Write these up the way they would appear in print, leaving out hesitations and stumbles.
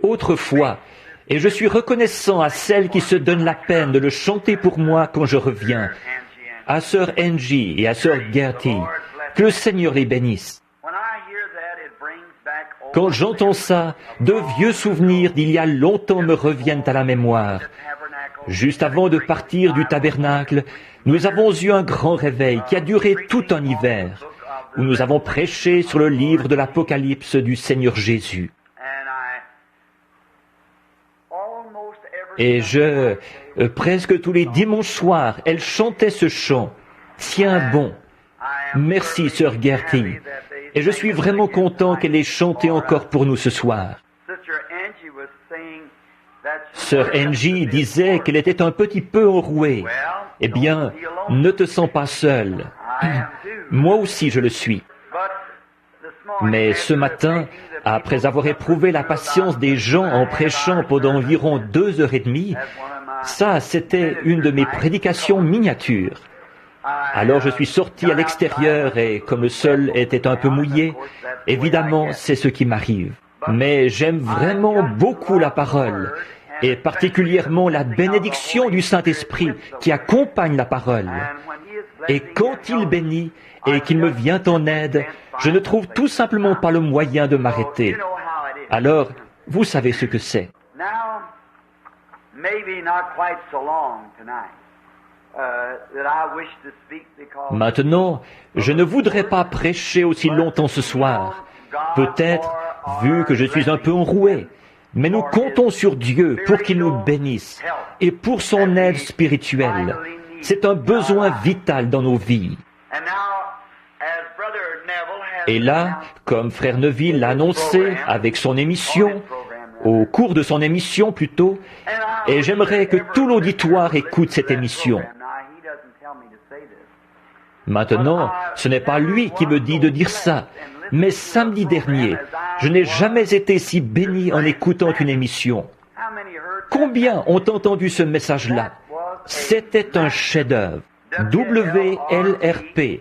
Autrefois, et je suis reconnaissant à celle qui se donne la peine de le chanter pour moi quand je reviens, à sœur Angie et à sœur Gertie, que le Seigneur les bénisse. Quand j'entends ça, de vieux souvenirs d'il y a longtemps me reviennent à la mémoire. Juste avant de partir du tabernacle, nous avons eu un grand réveil qui a duré tout un hiver, où nous avons prêché sur le livre de l'Apocalypse du Seigneur Jésus. Et presque tous les dimanches soirs, elle chantait ce chant. Tiens bon. Merci, sœur Gertie. Et je suis vraiment content qu'elle ait chanté encore pour nous ce soir. Sœur Angie disait qu'elle était un petit peu enrouée. Eh bien, ne te sens pas seule. Moi aussi je le suis. Mais ce matin, après avoir éprouvé la patience des gens en prêchant pendant environ 2h30, ça, c'était une de mes prédications miniatures. Alors je suis sorti à l'extérieur et comme le sol était un peu mouillé, évidemment, c'est ce qui m'arrive. Mais j'aime vraiment beaucoup la parole, et particulièrement la bénédiction du Saint-Esprit qui accompagne la parole. Et quand il bénit et qu'il me vient en aide, je ne trouve tout simplement pas le moyen de m'arrêter. Alors, vous savez ce que c'est. Maintenant, je ne voudrais pas prêcher aussi longtemps ce soir. Peut-être, vu que je suis un peu enroué, mais nous comptons sur Dieu pour qu'il nous bénisse et pour son aide spirituelle. C'est un besoin vital dans nos vies. Et là, comme Frère Neville l'a annoncé avec son émission, au cours de son émission plutôt, et j'aimerais que tout l'auditoire écoute cette émission. Maintenant, ce n'est pas lui qui me dit de dire ça, mais samedi dernier, je n'ai jamais été si béni en écoutant une émission. Combien ont entendu ce message-là? C'était un chef-d'œuvre. WLRP,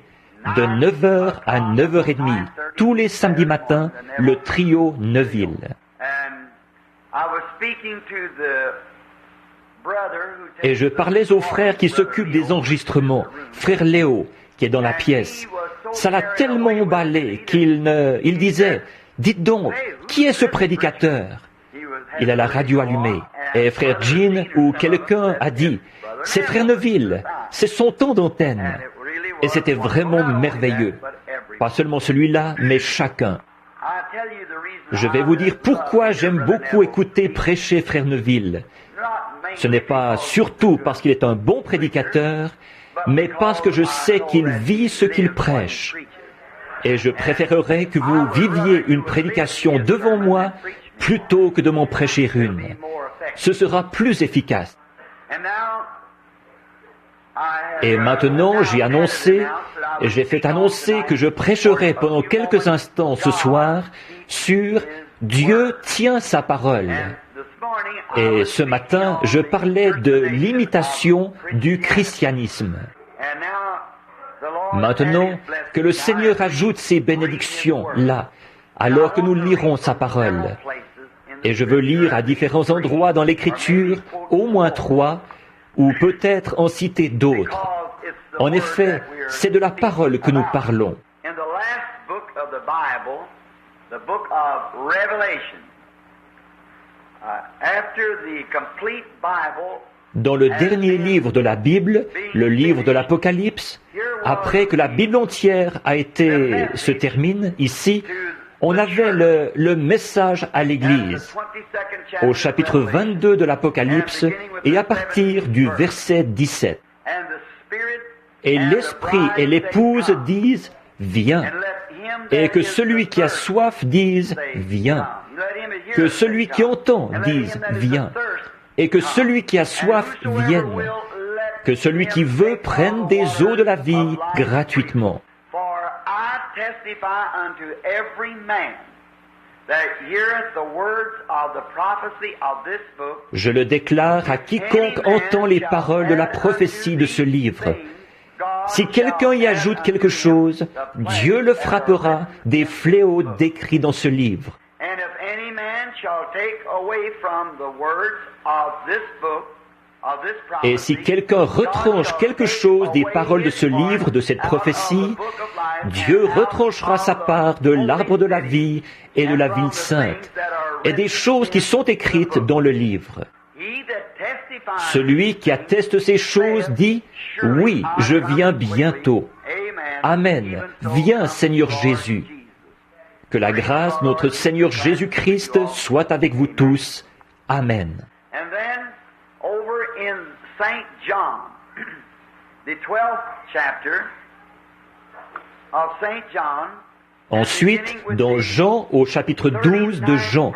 de 9h à 9h30, tous les samedis matins, le trio Neville. Et je parlais au frère qui s'occupe des enregistrements, frère Léo, qui est dans la pièce. Ça l'a tellement emballé il disait, dites donc, qui est ce prédicateur? Il a la radio allumée. Et frère Jean ou quelqu'un a dit, c'est frère Neville, c'est son temps d'antenne. Et c'était vraiment merveilleux. Pas seulement celui-là, mais chacun. Je vais vous dire pourquoi j'aime beaucoup écouter prêcher frère Neville. Ce n'est pas surtout parce qu'il est un bon prédicateur, mais parce que je sais qu'il vit ce qu'il prêche. Et je préférerais que vous viviez une prédication devant moi plutôt que de m'en prêcher une. Ce sera plus efficace. Et maintenant, j'ai fait annoncer que je prêcherai pendant quelques instants ce soir sur Dieu tient sa parole. Et ce matin, je parlais de l'imitation du christianisme. Maintenant, que le Seigneur ajoute ses bénédictions là, alors que nous lirons sa parole. Et je veux lire à différents endroits dans l'Écriture, au moins 3, ou peut-être en citer d'autres. En effet, c'est de la parole que nous parlons. Dans le dernier livre de la Bible, le livre de l'Apocalypse, après que la Bible entière se termine ici, on avait le message à l'Église, au chapitre 22 de l'Apocalypse et à partir du verset 17. Et l'Esprit et l'Épouse disent « Viens ». Et que celui qui a soif dise « Viens ». Que celui qui entend dise « Viens ». Et que celui qui a soif vienne. Que celui qui veut prenne des eaux de la vie gratuitement. Je le déclare à quiconque entend les paroles de la prophétie de ce livre. Si quelqu'un y ajoute quelque chose, Dieu le frappera des fléaux décrits dans ce livre. Et si quelqu'un retranche quelque chose des paroles de ce livre, de cette prophétie, Dieu retranchera sa part de l'arbre de la vie et de la ville sainte, et des choses qui sont écrites dans le livre. Celui qui atteste ces choses dit, « Oui, je viens bientôt. Amen. Viens, Seigneur Jésus. » Que la grâce de notre Seigneur Jésus-Christ soit avec vous tous. Amen. Ensuite, dans Jean, au chapitre 12 de Jean,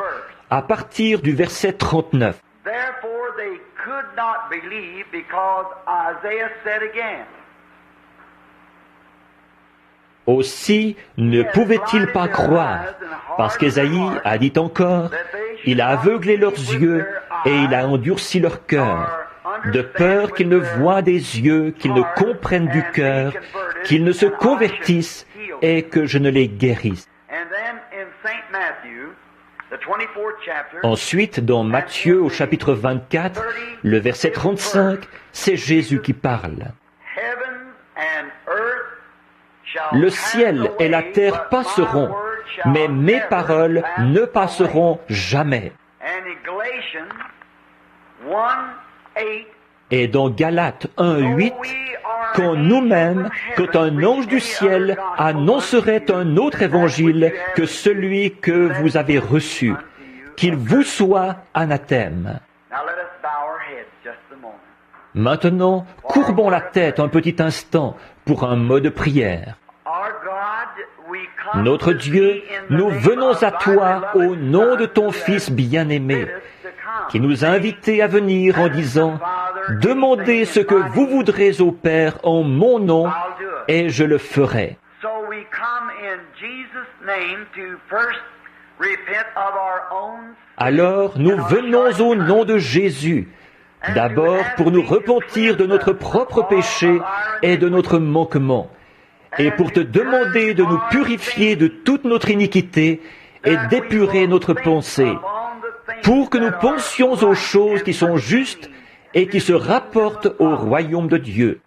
à partir du verset 39. Therefore they could not believe because Isaiah said again. Aussi ne pouvaient-ils pas croire, parce qu'Ésaïe a dit encore, « Il a aveuglé leurs yeux et il a endurci leur cœur, de peur qu'ils ne voient des yeux, qu'ils ne comprennent du cœur, qu'ils ne se convertissent et que je ne les guérisse. » Ensuite, dans Matthieu au chapitre 24, le verset 35, c'est Jésus qui parle. Le ciel et la terre passeront, mais mes paroles ne passeront jamais. Et dans Galates 1:8, quand nous-mêmes, quand un ange du ciel annoncerait un autre évangile que celui que vous avez reçu, qu'il vous soit anathème. Maintenant, courbons la tête un petit instant pour un mot de prière. Notre Dieu, nous venons à toi au nom de ton Fils bien-aimé, qui nous a invités à venir en disant, « Demandez ce que vous voudrez au Père en mon nom, et je le ferai. » Alors, nous venons au nom de Jésus, d'abord pour nous repentir de notre propre péché et de notre manquement, et pour te demander de nous purifier de toute notre iniquité et d'épurer notre pensée, pour que nous pensions aux choses qui sont justes et qui se rapportent au royaume de Dieu.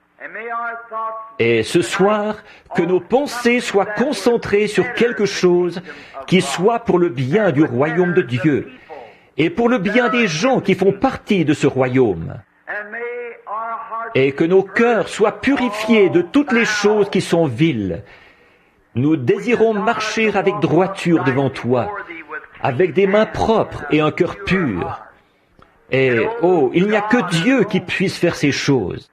Et ce soir, que nos pensées soient concentrées sur quelque chose qui soit pour le bien du royaume de Dieu et pour le bien des gens qui font partie de ce royaume. Et que nos cœurs soient purifiés de toutes les choses qui sont viles. Nous désirons marcher avec droiture devant toi, avec des mains propres et un cœur pur. Et, oh, il n'y a que Dieu qui puisse faire ces choses.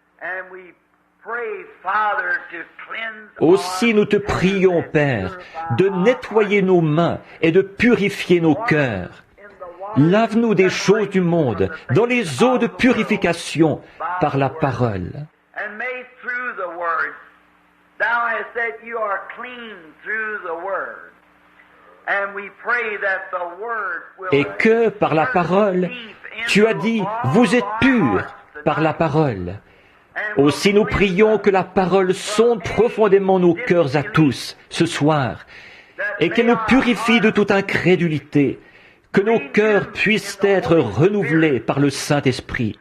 Aussi nous te prions, Père, de nettoyer nos mains et de purifier nos cœurs. Lave-nous des choses du monde dans les eaux de purification par la parole. Et que par la parole, tu as dit, vous êtes purs par la parole. Aussi nous prions que la parole sonde profondément nos cœurs à tous ce soir et qu'elle nous purifie de toute incrédulité, que nos cœurs puissent être renouvelés par le Saint-Esprit.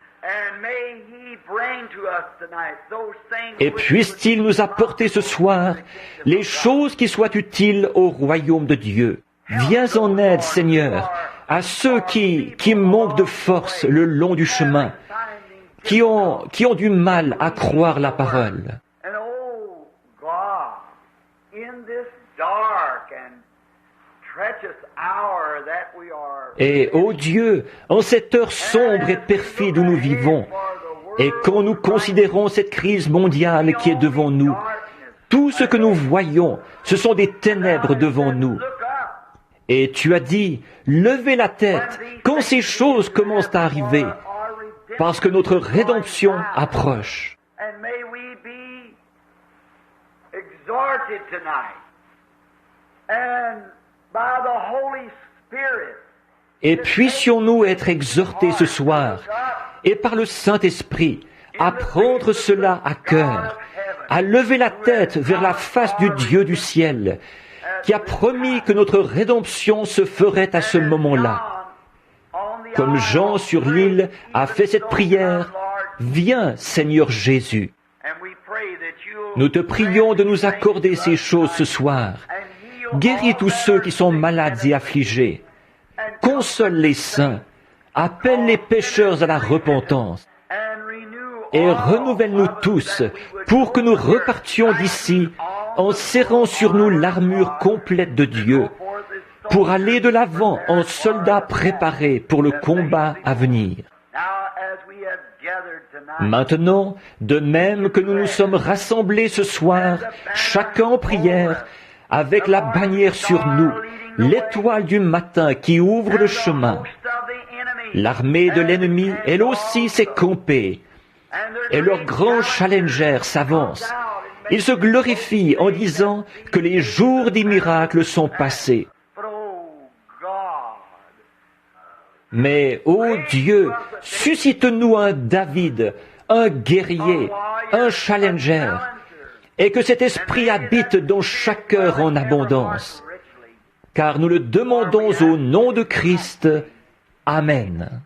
Et puisse-t-il nous apporter ce soir les choses qui soient utiles au royaume de Dieu. Viens en aide, Seigneur, à ceux qui manquent de force le long du chemin, qui ont du mal à croire la parole. Et, ô Dieu, en cette heure sombre et perfide où nous vivons, et quand nous considérons cette crise mondiale qui est devant nous, tout ce que nous voyons, ce sont des ténèbres devant nous. Et tu as dit, levez la tête quand ces choses commencent à arriver, parce que notre rédemption approche. Et puissions-nous être exhortés ce soir, et par le Saint-Esprit, à prendre cela à cœur, à lever la tête vers la face du Dieu du ciel, qui a promis que notre rédemption se ferait à ce moment-là. Comme Jean sur l'île a fait cette prière, « Viens, Seigneur Jésus ». Nous te prions de nous accorder ces choses ce soir. Guéris tous ceux qui sont malades et affligés. Console les saints. Appelle les pécheurs à la repentance. Et renouvelle-nous tous pour que nous repartions d'ici en serrant sur nous l'armure complète de Dieu, pour aller de l'avant en soldats préparés pour le combat à venir. Maintenant, de même que nous nous sommes rassemblés ce soir, chacun en prière, avec la bannière sur nous, l'étoile du matin qui ouvre le chemin. L'armée de l'ennemi, elle aussi, s'est campée, et leur grand challenger s'avance. Ils se glorifient en disant que les jours des miracles sont passés. Mais, ô Dieu, suscite-nous un David, un guerrier, un challenger, et que cet esprit habite dans chaque cœur en abondance. Car nous le demandons au nom de Christ. Amen.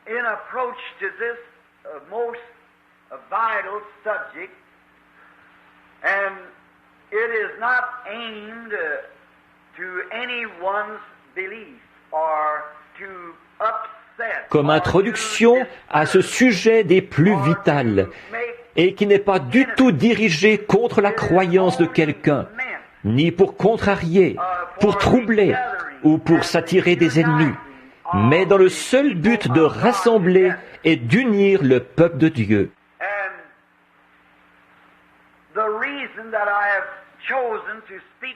In approach to this most vital subject, and it is not aimed to anyone's belief or to upset. Comme introduction à ce sujet des plus vitales, et qui n'est pas du tout dirigé contre la croyance de quelqu'un, ni pour contrarier, pour troubler ou pour s'attirer des ennemis, mais dans le seul but de rassembler et d'unir le peuple de Dieu.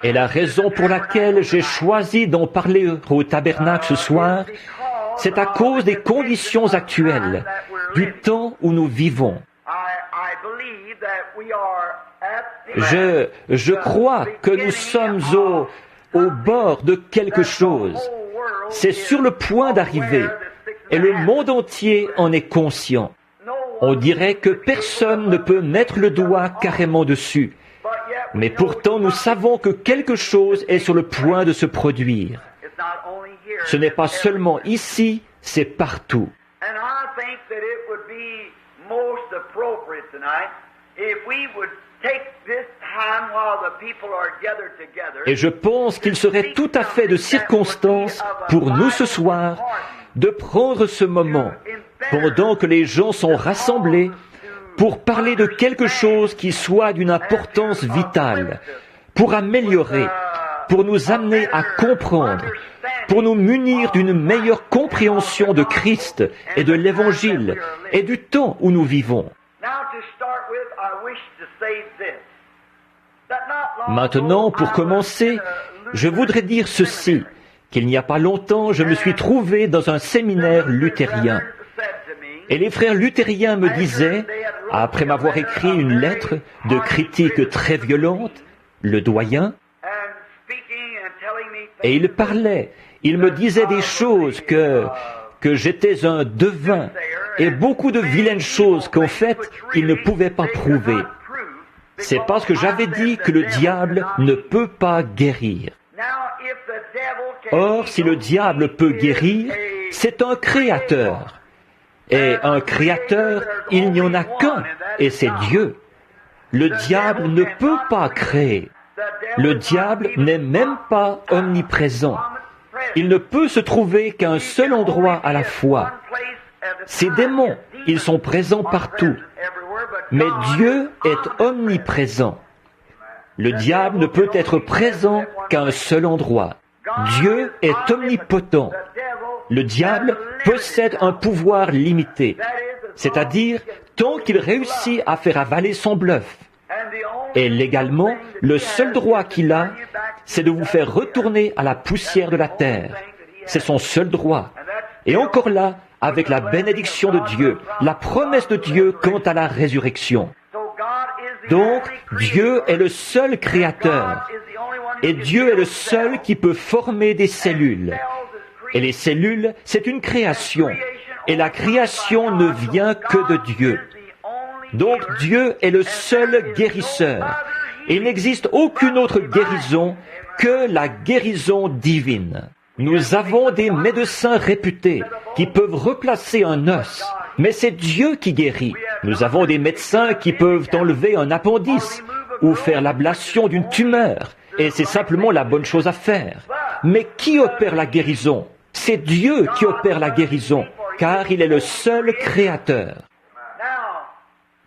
Et la raison pour laquelle j'ai choisi d'en parler au tabernacle ce soir, c'est à cause des conditions actuelles, du temps où nous vivons. Je crois que nous sommes au bord de quelque chose. C'est sur le point d'arriver, et le monde entier en est conscient. On dirait que personne ne peut mettre le doigt carrément dessus. Mais pourtant, nous savons que quelque chose est sur le point de se produire. Ce n'est pas seulement ici, c'est partout. Et je pense qu'il serait tout à fait de circonstance pour nous ce soir de prendre ce moment, pendant que les gens sont rassemblés, pour parler de quelque chose qui soit d'une importance vitale, pour améliorer, pour nous amener à comprendre, pour nous munir d'une meilleure compréhension de Christ et de l'Évangile et du temps où nous vivons. Maintenant, pour commencer, je voudrais dire ceci, qu'il n'y a pas longtemps, je me suis trouvé dans un séminaire luthérien. Et les frères luthériens me disaient, après m'avoir écrit une lettre de critique très violente, le doyen, et il parlait, il me disait des choses que j'étais un devin, et beaucoup de vilaines choses qu'en fait, il ne pouvait pas prouver. C'est parce que j'avais dit que le diable ne peut pas guérir. Or, si le diable peut guérir, c'est un créateur. Et un créateur, il n'y en a qu'un, et c'est Dieu. Le diable ne peut pas créer. Le diable n'est même pas omniprésent. Il ne peut se trouver qu'à un seul endroit à la fois. Ces démons, ils sont présents partout. Mais Dieu est omniprésent. Le diable ne peut être présent qu'à un seul endroit. Dieu est omnipotent. Le diable possède un pouvoir limité, c'est-à-dire tant qu'il réussit à faire avaler son bluff. Et légalement, le seul droit qu'il a, c'est de vous faire retourner à la poussière de la terre. C'est son seul droit. Et encore là, avec la bénédiction de Dieu, la promesse de Dieu quant à la résurrection. Donc, Dieu est le seul créateur. Et Dieu est le seul qui peut former des cellules. Et les cellules, c'est une création. Et la création ne vient que de Dieu. Donc Dieu est le seul guérisseur. Et il n'existe aucune autre guérison que la guérison divine. Nous avons des médecins réputés qui peuvent replacer un os, mais c'est Dieu qui guérit. Nous avons des médecins qui peuvent enlever un appendice ou faire l'ablation d'une tumeur, et c'est simplement la bonne chose à faire. Mais qui opère la guérison? C'est Dieu qui opère la guérison, car il est le seul créateur.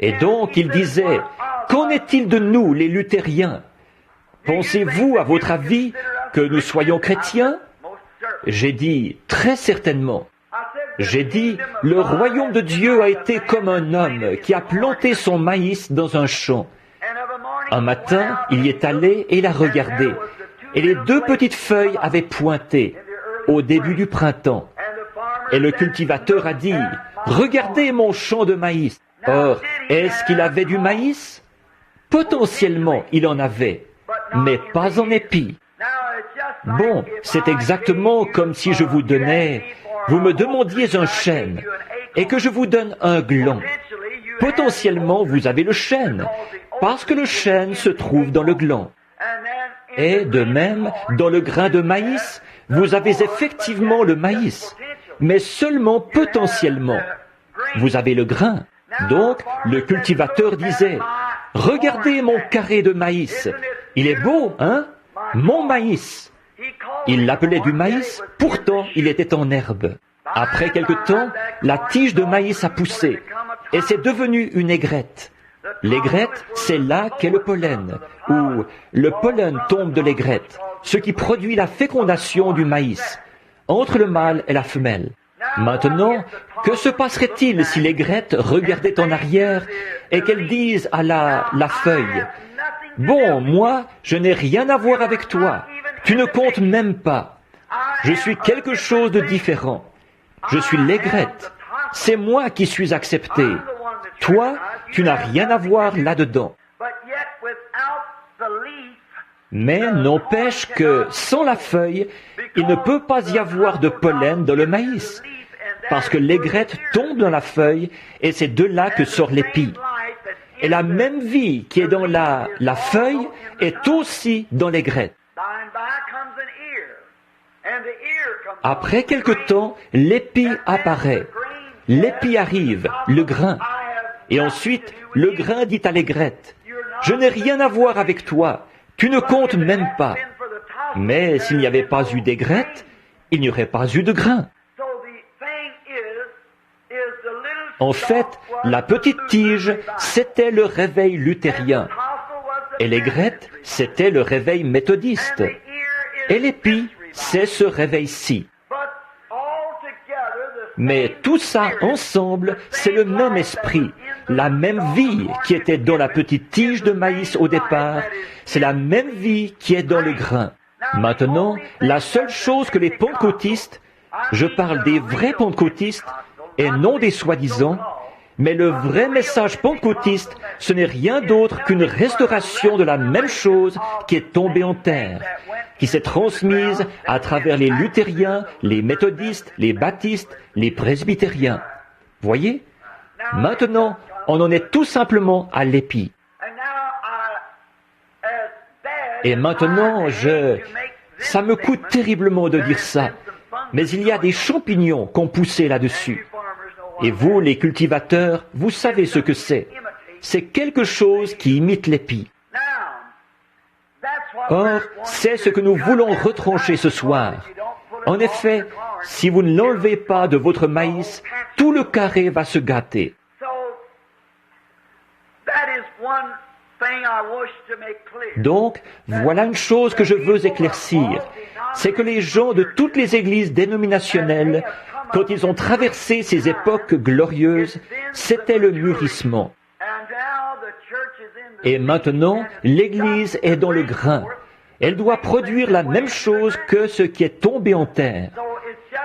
Et donc il disait, qu'en est-il de nous, les luthériens? Pensez-vous, à votre avis, que nous soyons chrétiens? J'ai dit, très certainement. J'ai dit, le royaume de Dieu a été comme un homme qui a planté son maïs dans un champ. Un matin, il y est allé et l'a regardé. Et les deux petites feuilles avaient pointé au début du printemps. Et le cultivateur a dit, « Regardez mon champ de maïs. » Or, est-ce qu'il avait du maïs? Potentiellement, il en avait, mais pas en épi. Bon, c'est exactement comme si je vous donnais, vous me demandiez un chêne, et que je vous donne un gland. Potentiellement, vous avez le chêne, parce que le chêne se trouve dans le gland. Et de même, dans le grain de maïs, vous avez effectivement le maïs, mais seulement potentiellement. Vous avez le grain. Donc, le cultivateur disait, « Regardez mon carré de maïs. Il est beau, hein? Mon maïs. » Il l'appelait du maïs, pourtant il était en herbe. Après quelque temps, la tige de maïs a poussé, et c'est devenu une aigrette. L'aigrette, c'est là qu'est le pollen, où le pollen tombe de l'aigrette, ce qui produit la fécondation du maïs, entre le mâle et la femelle. Maintenant, que se passerait-il si l'aigrette regardait en arrière et qu'elle dise à la feuille, « Bon, moi, je n'ai rien à voir avec toi. Tu ne comptes même pas. Je suis quelque chose de différent. Je suis l'aigrette. C'est moi qui suis accepté. Toi, tu n'as rien à voir là-dedans. » Mais n'empêche que, sans la feuille, il ne peut pas y avoir de pollen dans le maïs, parce que l'aigrette tombe dans la feuille, et c'est de là que sort l'épi. Et la même vie qui est dans la feuille est aussi dans l'aigrette. Après quelque temps, l'épi apparaît. L'épi arrive, le grain. Et ensuite, le grain dit à l'aigrette, « Je n'ai rien à voir avec toi. Tu ne comptes même pas. » Mais s'il n'y avait pas eu d'aigrette, il n'y aurait pas eu de grain. En fait, la petite tige, c'était le réveil luthérien. Et l'aigrette, c'était le réveil méthodiste. Et l'épi, c'est ce réveil-ci. Mais tout ça ensemble, c'est le même esprit, la même vie qui était dans la petite tige de maïs au départ, c'est la même vie qui est dans le grain. Maintenant, la seule chose que les pentecôtistes, je parle des vrais pentecôtistes et non des soi-disant, mais le vrai message pentecôtiste, ce n'est rien d'autre qu'une restauration de la même chose qui est tombée en terre, qui s'est transmise à travers les luthériens, les méthodistes, les baptistes, les presbytériens. Voyez? Maintenant, on en est tout simplement à l'épi. Et maintenant, ça me coûte terriblement de dire ça, mais il y a des champignons qu'on poussé là-dessus. Et vous, les cultivateurs, vous savez ce que c'est. C'est quelque chose qui imite l'épi. Or, c'est ce que nous voulons retrancher ce soir. En effet, si vous ne l'enlevez pas de votre maïs, tout le carré va se gâter. Donc, voilà une chose que je veux éclaircir. C'est que les gens de toutes les églises dénominationnelles, quand ils ont traversé ces époques glorieuses, c'était le mûrissement. Et maintenant, l'Église est dans le grain. Elle doit produire la même chose que ce qui est tombé en terre.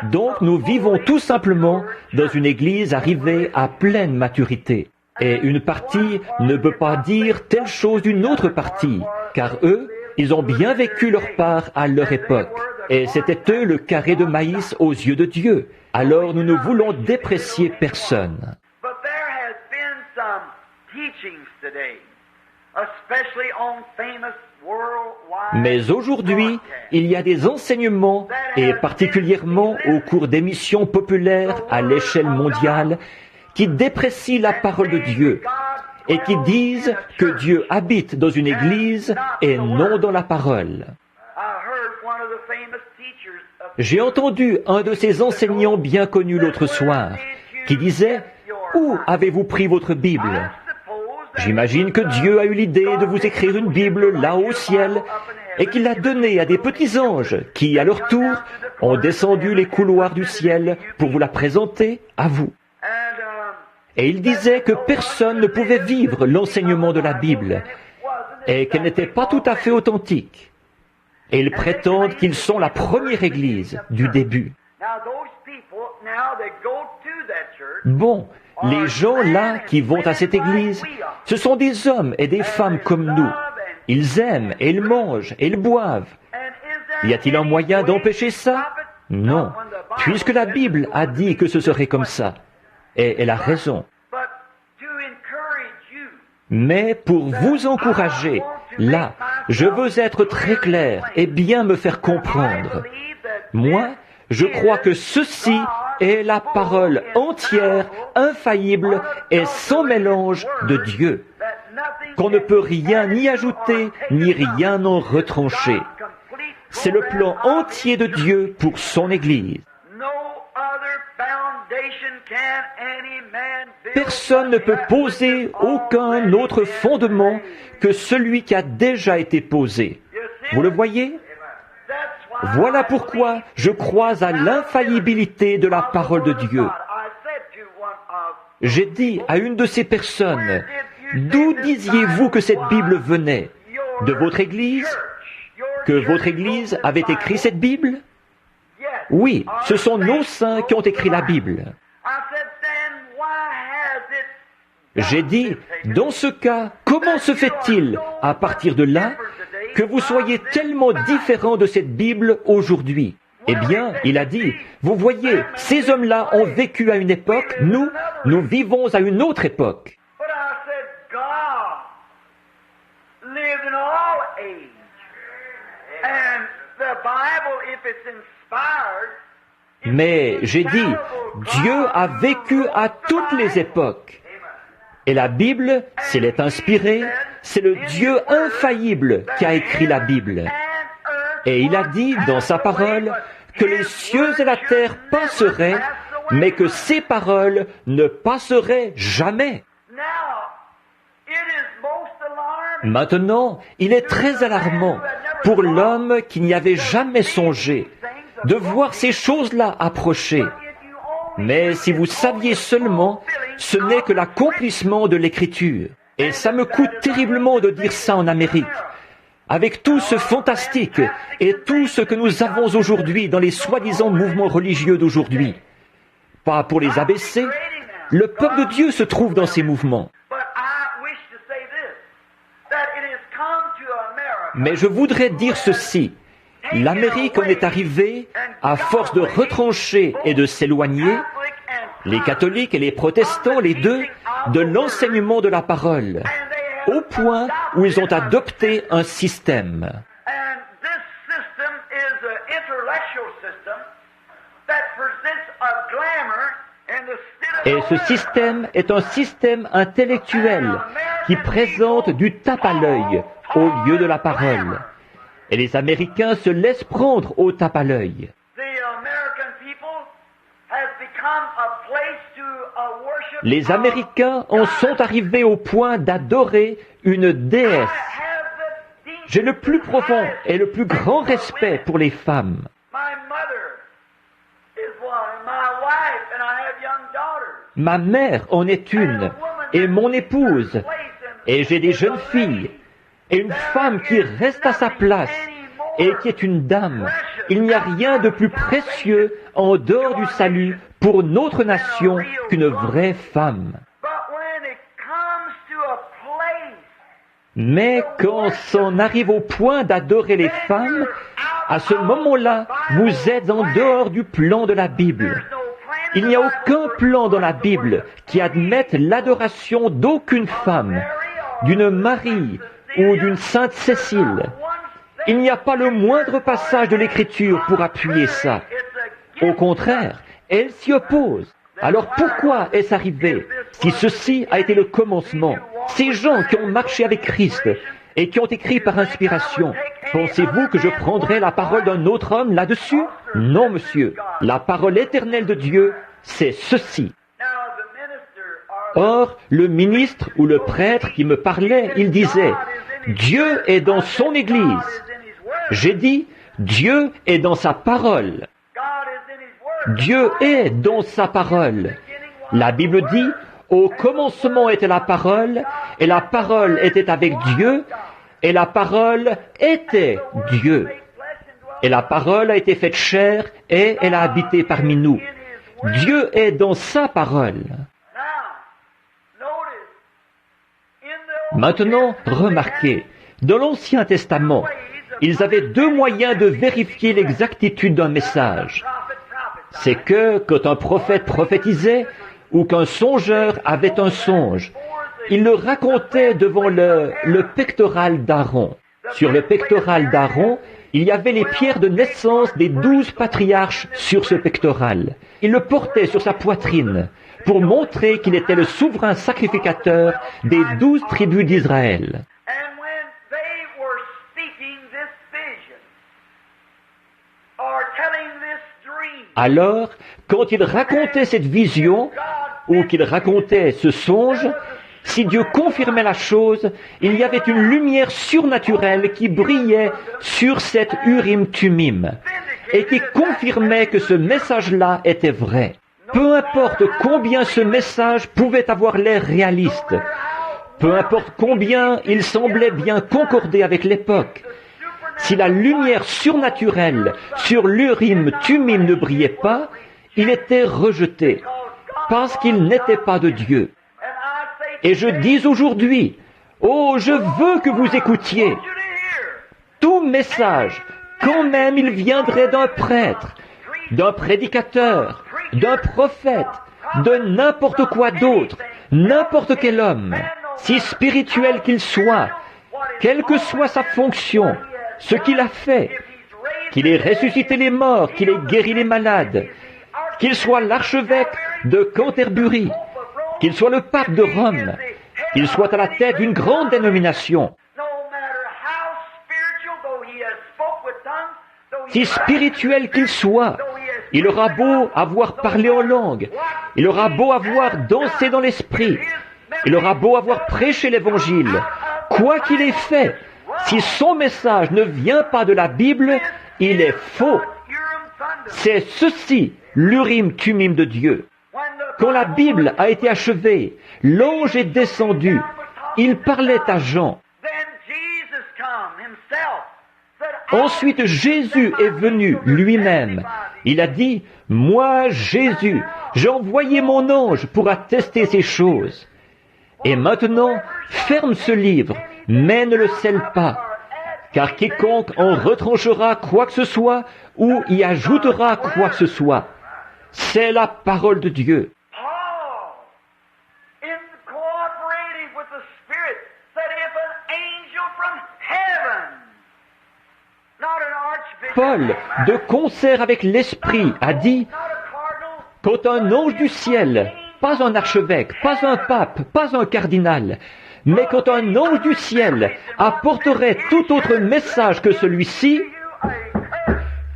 Donc nous vivons tout simplement dans une Église arrivée à pleine maturité. Et une partie ne peut pas dire telle chose d'une autre partie, car eux, ils ont bien vécu leur part à leur époque. Et c'était eux le carré de maïs aux yeux de Dieu. Alors nous ne voulons déprécier personne. But there has been some teachings today, especially on famous worldwide Mais aujourd'hui, il y a des enseignements, et particulièrement au cours d'émissions populaires à l'échelle mondiale, qui déprécient la parole de Dieu et qui disent que Dieu habite dans une église et non dans la parole. J'ai entendu un de ces enseignants bien connus l'autre soir qui disait « Où avez-vous pris votre Bible ?» J'imagine que Dieu a eu l'idée de vous écrire une Bible là au ciel et qu'il l'a donnée à des petits anges qui, à leur tour, ont descendu les couloirs du ciel pour vous la présenter à vous. Et il disait que personne ne pouvait vivre l'enseignement de la Bible et qu'elle n'était pas tout à fait authentique. Et ils prétendent qu'ils sont la première église du début. Bon, les gens là qui vont à cette église, ce sont des hommes et des femmes comme nous. Ils aiment et ils mangent et ils boivent. Y a-t-il un moyen d'empêcher ça? Non, puisque la Bible a dit que ce serait comme ça. Et elle a raison. Mais pour vous encourager, là, je veux être très clair et bien me faire comprendre. Moi, je crois que ceci est la parole entière, infaillible et sans mélange de Dieu, qu'on ne peut rien ni ajouter, ni rien en retrancher. C'est le plan entier de Dieu pour son Église. Personne ne peut poser aucun autre fondement que celui qui a déjà été posé. Vous le voyez? Voilà pourquoi je crois à l'infaillibilité de la parole de Dieu. J'ai dit à une de ces personnes, d'où disiez-vous que cette Bible venait? De votre Église? Que votre Église avait écrit cette Bible? Oui, ce sont nos saints qui ont écrit la Bible. J'ai dit, dans ce cas, comment se fait-il, à partir de là, que vous soyez tellement différents de cette Bible aujourd'hui? Eh bien, il a dit, vous voyez, ces hommes-là ont vécu à une époque, nous vivons à une autre époque. Mais j'ai dit, Dieu a vécu à toutes les époques. Et la Bible, si elle est inspirée, c'est le Dieu infaillible qui a écrit la Bible. Et il a dit dans sa parole que les cieux et la terre passeraient, mais que ses paroles ne passeraient jamais. Maintenant, il est très alarmant pour l'homme qui n'y avait jamais songé de voir ces choses-là approcher. Mais si vous saviez seulement, ce n'est que l'accomplissement de l'Écriture. Et ça me coûte terriblement de dire ça en Amérique. Avec tout ce fantastique et tout ce que nous avons aujourd'hui dans les soi-disant mouvements religieux d'aujourd'hui. Pas pour les abaisser, le peuple de Dieu se trouve dans ces mouvements. Mais je voudrais dire ceci. L'Amérique en est arrivée, à force de retrancher et de s'éloigner, les catholiques et les protestants, les deux, de l'enseignement de la parole, au point où ils ont adopté un système. Et ce système est un système intellectuel qui présente du tape à l'œil au lieu de la parole. Et les Américains se laissent prendre au tape à l'œil. Les Américains en sont arrivés au point d'adorer une déesse. J'ai le plus profond et le plus grand respect pour les femmes. Ma mère en est une, et mon épouse, et j'ai des jeunes filles, et une femme qui reste à sa place, et qui est une dame. Il n'y a rien de plus précieux en dehors du salut pour notre nation qu'une vraie femme. Mais quand on arrive au point d'adorer les femmes, À ce moment-là, vous êtes en dehors du plan de la Bible. Il n'y a aucun plan dans la Bible qui admette l'adoration d'aucune femme, d'une Marie ou d'une Sainte Cécile. Il n'y a pas le moindre passage de l'Écriture pour appuyer ça. Au contraire, elle s'y oppose. Alors pourquoi est-ce arrivé? Si ceci a été le commencement, ces gens qui ont marché avec Christ et qui ont écrit par inspiration, pensez-vous que je prendrai la parole d'un autre homme là-dessus? Non, monsieur. La parole éternelle de Dieu, c'est ceci. Or, le ministre ou le prêtre qui me parlait, il disait, Dieu est dans son Église. J'ai dit, Dieu est dans sa parole. Dieu est dans sa parole. La Bible dit, au commencement était la parole, et la parole était avec Dieu, et la parole était Dieu. Et la parole a été faite chair, et elle a habité parmi nous. Dieu est dans sa parole. Maintenant, remarquez, dans l'Ancien Testament, ils avaient deux moyens de vérifier l'exactitude d'un message. C'est que, quand un prophète prophétisait, ou qu'un songeur avait un songe, il le racontait devant le pectoral d'Aaron. Sur le pectoral d'Aaron, il y avait les pierres de naissance des 12 patriarches sur ce pectoral. Il le portait sur sa poitrine pour montrer qu'il était le souverain sacrificateur des 12 tribus d'Israël. Alors, quand il racontait cette vision, ou qu'il racontait ce songe, si Dieu confirmait la chose, il y avait une lumière surnaturelle qui brillait sur cette Urim-Tumim, et qui confirmait que ce message-là était vrai. Peu importe combien ce message pouvait avoir l'air réaliste, peu importe combien il semblait bien concorder avec l'époque, si la lumière surnaturelle sur l'Urim-Tumim ne brillait pas, il était rejeté, parce qu'il n'était pas de Dieu. Et je dis aujourd'hui, oh, je veux que vous écoutiez. Tout message, quand même il viendrait d'un prêtre, d'un prédicateur, d'un prophète, de n'importe quoi d'autre, n'importe quel homme, si spirituel qu'il soit, quelle que soit sa fonction, ce qu'il a fait, qu'il ait ressuscité les morts, qu'il ait guéri les malades, qu'il soit l'archevêque de Canterbury, qu'il soit le pape de Rome, qu'il soit à la tête d'une grande dénomination, si spirituel qu'il soit, il aura beau avoir parlé en langue, il aura beau avoir dansé dans l'esprit, il aura beau avoir prêché l'évangile, quoi qu'il ait fait, si son message ne vient pas de la Bible, il est faux. C'est ceci, l'Urim-Tumim de Dieu. Quand la Bible a été achevée, l'ange est descendu. Il parlait à Jean. Ensuite, Jésus est venu lui-même. Il a dit, « Moi, Jésus, j'ai envoyé mon ange pour attester ces choses. » Et maintenant, ferme ce livre, mais ne le scelle pas. Car quiconque en retranchera quoi que ce soit, ou y ajoutera quoi que ce soit, c'est la parole de Dieu. Paul, de concert avec l'Esprit, a dit, quand un ange du ciel, pas un archevêque, pas un pape, pas un cardinal, mais quand un ange du ciel apporterait tout autre message que celui-ci,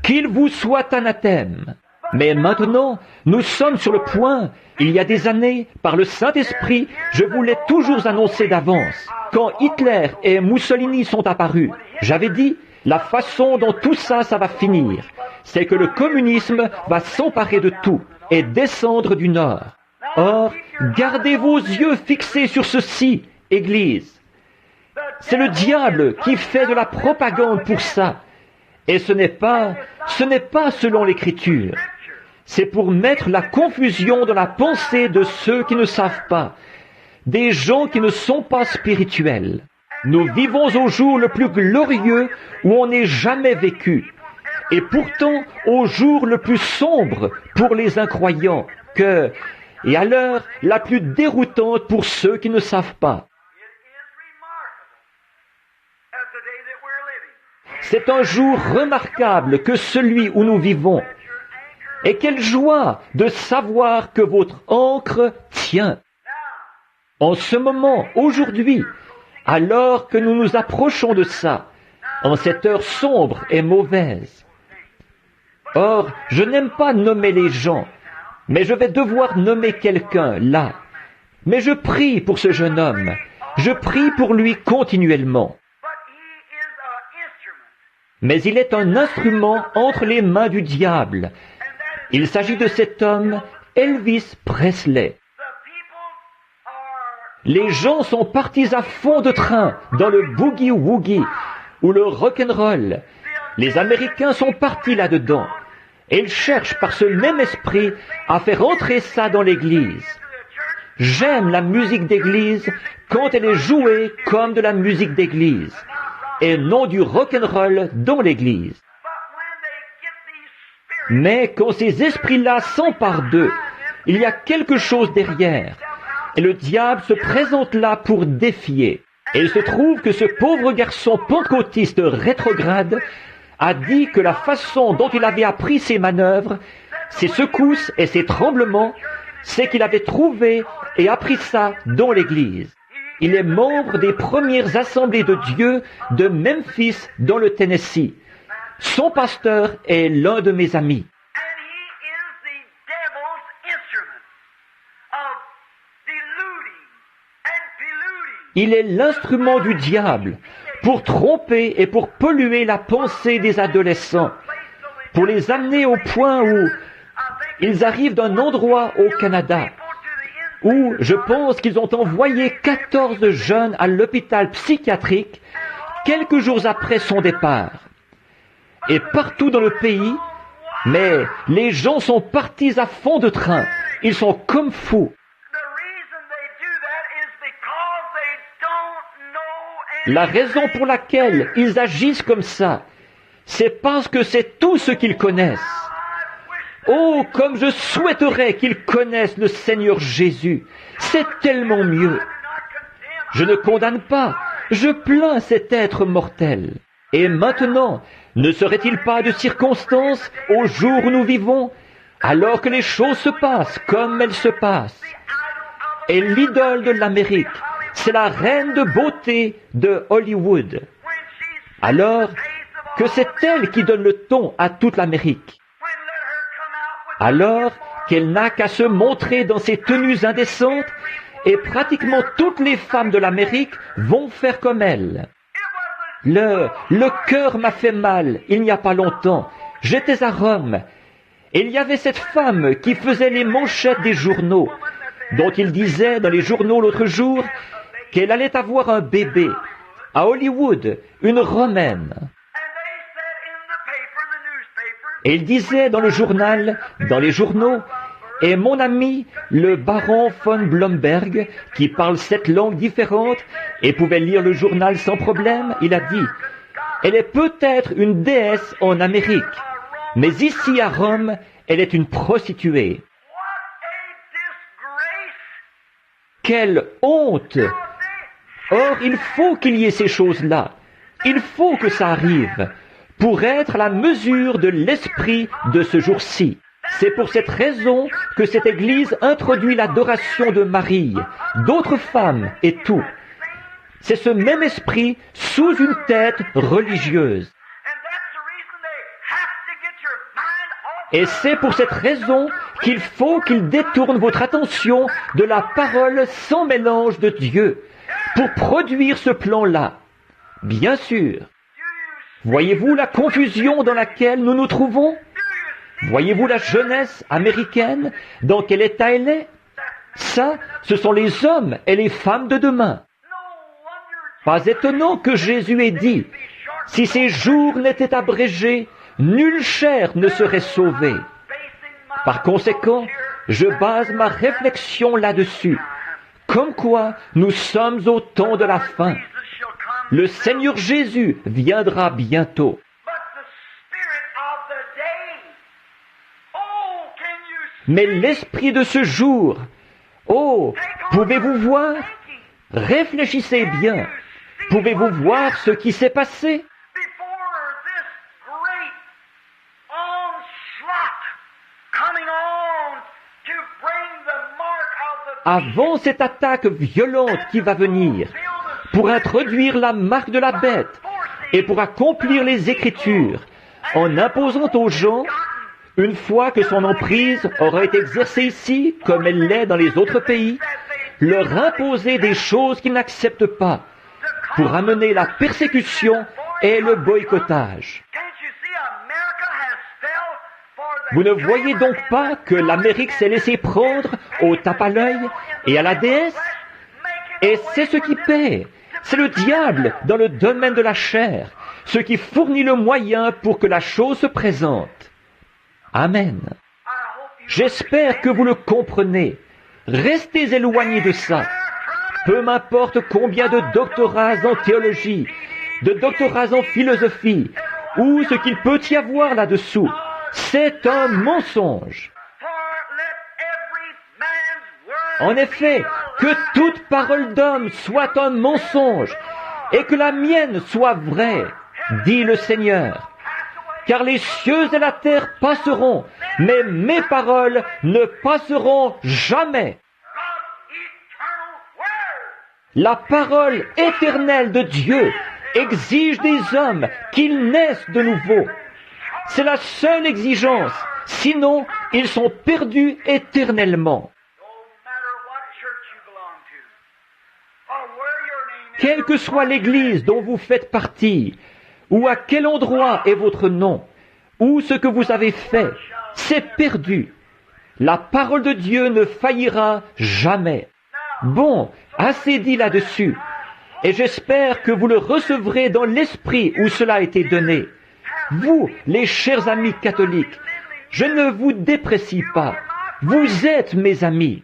qu'il vous soit anathème. Mais maintenant, nous sommes sur le point, il y a des années, par le Saint-Esprit, je vous l'ai toujours annoncé d'avance. Quand Hitler et Mussolini sont apparus, j'avais dit, la façon dont tout ça va finir, c'est que le communisme va s'emparer de tout et descendre du nord. Or, gardez vos yeux fixés sur ceci, Église. C'est le diable qui fait de la propagande pour ça. Et ce n'est pas selon l'Écriture. C'est pour mettre la confusion dans la pensée de ceux qui ne savent pas, des gens qui ne sont pas spirituels. Nous vivons au jour le plus glorieux où on n'ait jamais vécu. et pourtant au jour le plus sombre pour les incroyants, et à l'heure la plus déroutante pour ceux qui ne savent pas. C'est un jour remarquable que celui où nous vivons. Et quelle joie de savoir que votre ancre tient. En ce moment, aujourd'hui, alors que nous nous approchons de ça, en cette heure sombre et mauvaise. Or, je n'aime pas nommer les gens, mais je vais devoir nommer quelqu'un là. Mais je prie pour ce jeune homme. Je prie pour lui continuellement. Mais il est un instrument entre les mains du diable. Il s'agit de cet homme, Elvis Presley. Les gens sont partis à fond de train dans le boogie-woogie ou le rock'n'roll. Les Américains sont partis là-dedans. Et ils cherchent par ce même esprit à faire entrer ça dans l'Église. J'aime la musique d'Église quand elle est jouée comme de la musique d'Église et non du rock'n'roll dans l'Église. Mais quand ces esprits-là s'emparent d'eux, il y a quelque chose derrière. Et le diable se présente là pour défier. Et il se trouve que ce pauvre garçon pentecôtiste rétrograde a dit que la façon dont il avait appris ses manœuvres, ses secousses et ses tremblements, c'est qu'il avait trouvé et appris ça dans l'Église. Il est membre des premières assemblées de Dieu de Memphis dans le Tennessee. Son pasteur est l'un de mes amis. Il est l'instrument du diable pour tromper et pour polluer la pensée des adolescents, pour les amener au point où ils arrivent d'un endroit au Canada, où je pense qu'ils ont envoyé 14 jeunes à l'hôpital psychiatrique quelques jours après son départ. Et partout dans le pays, mais les gens sont partis à fond de train. Ils sont comme fous. La raison pour laquelle ils agissent comme ça, c'est parce que c'est tout ce qu'ils connaissent. Oh, comme je souhaiterais qu'ils connaissent le Seigneur Jésus. C'est tellement mieux. Je ne condamne pas, je plains cet être mortel. Et maintenant, ne serait-il pas de circonstances au jour où nous vivons, alors que les choses se passent comme elles se passent? Et l'idole de l'Amérique, c'est la reine de beauté de Hollywood. Alors que c'est elle qui donne le ton à toute l'Amérique. Alors qu'elle n'a qu'à se montrer dans ses tenues indécentes, et pratiquement toutes les femmes de l'Amérique vont faire comme elle. Le cœur m'a fait mal il n'y a pas longtemps. J'étais à Rome, et il y avait cette femme qui faisait les manchettes des journaux, dont il disait dans les journaux l'autre jour qu'elle allait avoir un bébé à Hollywood, une Romaine. Et il disait dans le journal, dans les journaux, et mon ami, le baron von Blomberg, qui parle 7 langues différentes et pouvait lire le journal sans problème, il a dit, elle est peut-être une déesse en Amérique, mais ici à Rome, elle est une prostituée. Quelle honte! Or, il faut qu'il y ait ces choses-là. Il faut que ça arrive pour être à la mesure de l'esprit de ce jour-ci. C'est pour cette raison que cette Église introduit l'adoration de Marie, d'autres femmes et tout. C'est ce même esprit sous une tête religieuse. Et c'est pour cette raison qu'il faut qu'il détourne votre attention de la parole sans mélange de Dieu pour produire ce plan-là. Bien sûr. Voyez-vous la confusion dans laquelle nous nous trouvons? Voyez-vous la jeunesse américaine? Dans quel état elle est? Ça, ce sont les hommes et les femmes de demain. Pas étonnant que Jésus ait dit, si ces jours n'étaient abrégés, nulle chair ne serait sauvée. Par conséquent, je base ma réflexion là-dessus. Comme quoi, nous sommes au temps de la fin. Le Seigneur Jésus viendra bientôt. Mais l'esprit de ce jour, oh, pouvez-vous voir? Réfléchissez bien. Pouvez-vous voir ce qui s'est passé? Avant cette attaque violente qui va venir, pour introduire la marque de la bête et pour accomplir les Écritures, en imposant aux gens, une fois que son emprise aura été exercée ici, comme elle l'est dans les autres pays, leur imposer des choses qu'ils n'acceptent pas, pour amener la persécution et le boycottage. Vous ne voyez donc pas que l'Amérique s'est laissée prendre au tape à l'œil et à la déesse? Et c'est ce qui paie. C'est le diable dans le domaine de la chair, ce qui fournit le moyen pour que la chose se présente. Amen. J'espère que vous le comprenez. Restez éloignés de ça. Peu m'importe combien de doctorats en théologie, de doctorats en philosophie, ou ce qu'il peut y avoir là-dessous. C'est un mensonge. En effet, que toute parole d'homme soit un mensonge, et que la mienne soit vraie, dit le Seigneur. Car les cieux et la terre passeront, mais mes paroles ne passeront jamais. La parole éternelle de Dieu exige des hommes qu'ils naissent de nouveau. C'est la seule exigence, sinon ils sont perdus éternellement. Quelle que soit l'église dont vous faites partie, ou à quel endroit est votre nom, ou ce que vous avez fait, c'est perdu. La parole de Dieu ne faillira jamais. Bon, assez dit là-dessus, et j'espère que vous le recevrez dans l'esprit où cela a été donné. Vous, les chers amis catholiques, je ne vous déprécie pas. Vous êtes mes amis.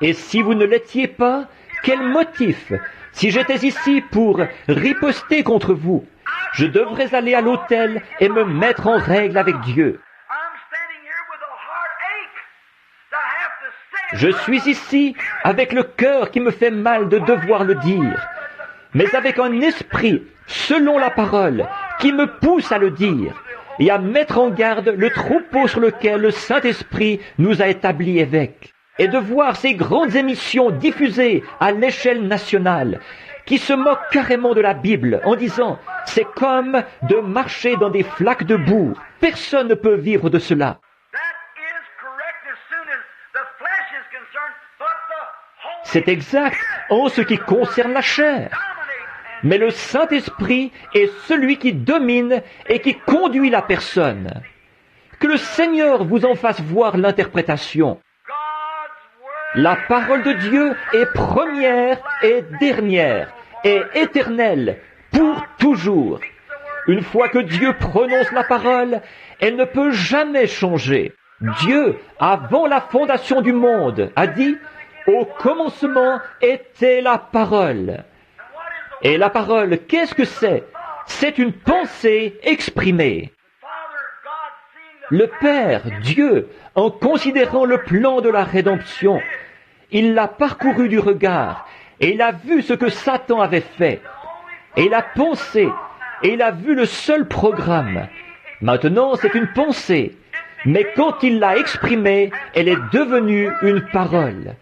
Et si vous ne l'étiez pas, quel motif? Si j'étais ici pour riposter contre vous, je devrais aller à l'autel et me mettre en règle avec Dieu. Je suis ici avec le cœur qui me fait mal de devoir le dire, mais avec un esprit, selon la parole, qui me pousse à le dire et à mettre en garde le troupeau sur lequel le Saint-Esprit nous a établis évêques. Et de voir ces grandes émissions diffusées à l'échelle nationale, qui se moquent carrément de la Bible en disant « c'est comme de marcher dans des flaques de boue, personne ne peut vivre de cela ». C'est exact en ce qui concerne la chair. Mais le Saint-Esprit est celui qui domine et qui conduit la personne. Que le Seigneur vous en fasse voir l'interprétation. La parole de Dieu est première et dernière et éternelle pour toujours. Une fois que Dieu prononce la parole, elle ne peut jamais changer. Dieu, avant la fondation du monde, a dit « Au commencement était la parole ». Et la parole, qu'est-ce que c'est? C'est une pensée exprimée. Le Père, Dieu, en considérant le plan de la rédemption, il l'a parcouru du regard, et il a vu ce que Satan avait fait. Et il a pensé, et il a vu le seul programme. Maintenant, c'est une pensée. Mais quand il l'a exprimée, elle est devenue une parole.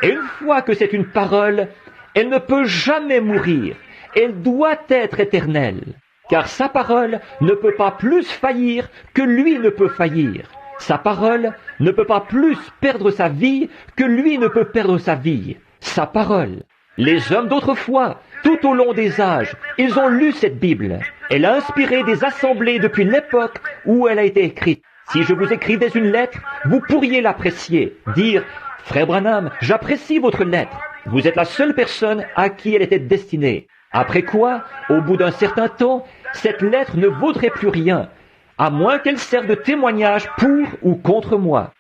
Et une fois que c'est une parole, elle ne peut jamais mourir. Elle doit être éternelle. Car sa parole ne peut pas plus faillir que lui ne peut faillir. Sa parole ne peut pas plus perdre sa vie que lui ne peut perdre sa vie. Sa parole. Les hommes d'autrefois, tout au long des âges, ils ont lu cette Bible. Elle a inspiré des assemblées depuis l'époque où elle a été écrite. Si je vous écrivais une lettre, vous pourriez l'apprécier. Dire « Frère Branham, j'apprécie votre lettre. Vous êtes la seule personne à qui elle était destinée. » Après quoi, au bout d'un certain temps, cette lettre ne vaudrait plus rien, à moins qu'elle serve de témoignage pour ou contre moi.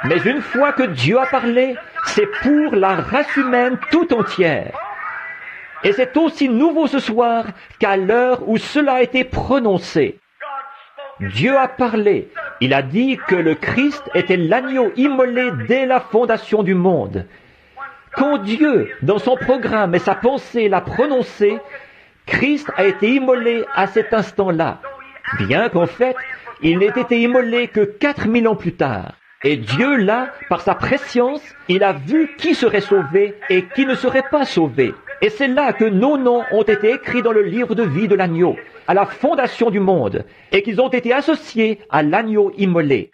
Mais une fois que Dieu a parlé, c'est pour la race humaine tout entière. Et c'est aussi nouveau ce soir qu'à l'heure où cela a été prononcé. Dieu a parlé. Il a dit que le Christ était l'agneau immolé dès la fondation du monde. Quand Dieu, dans son programme et sa pensée, l'a prononcé, Christ a été immolé à cet instant-là, bien qu'en fait, il n'ait été immolé que 4000 ans plus tard. Et Dieu, là, par sa prescience, il a vu qui serait sauvé et qui ne serait pas sauvé. Et c'est là que nos noms ont été écrits dans le livre de vie de l'agneau, à la fondation du monde, et qu'ils ont été associés à l'agneau immolé.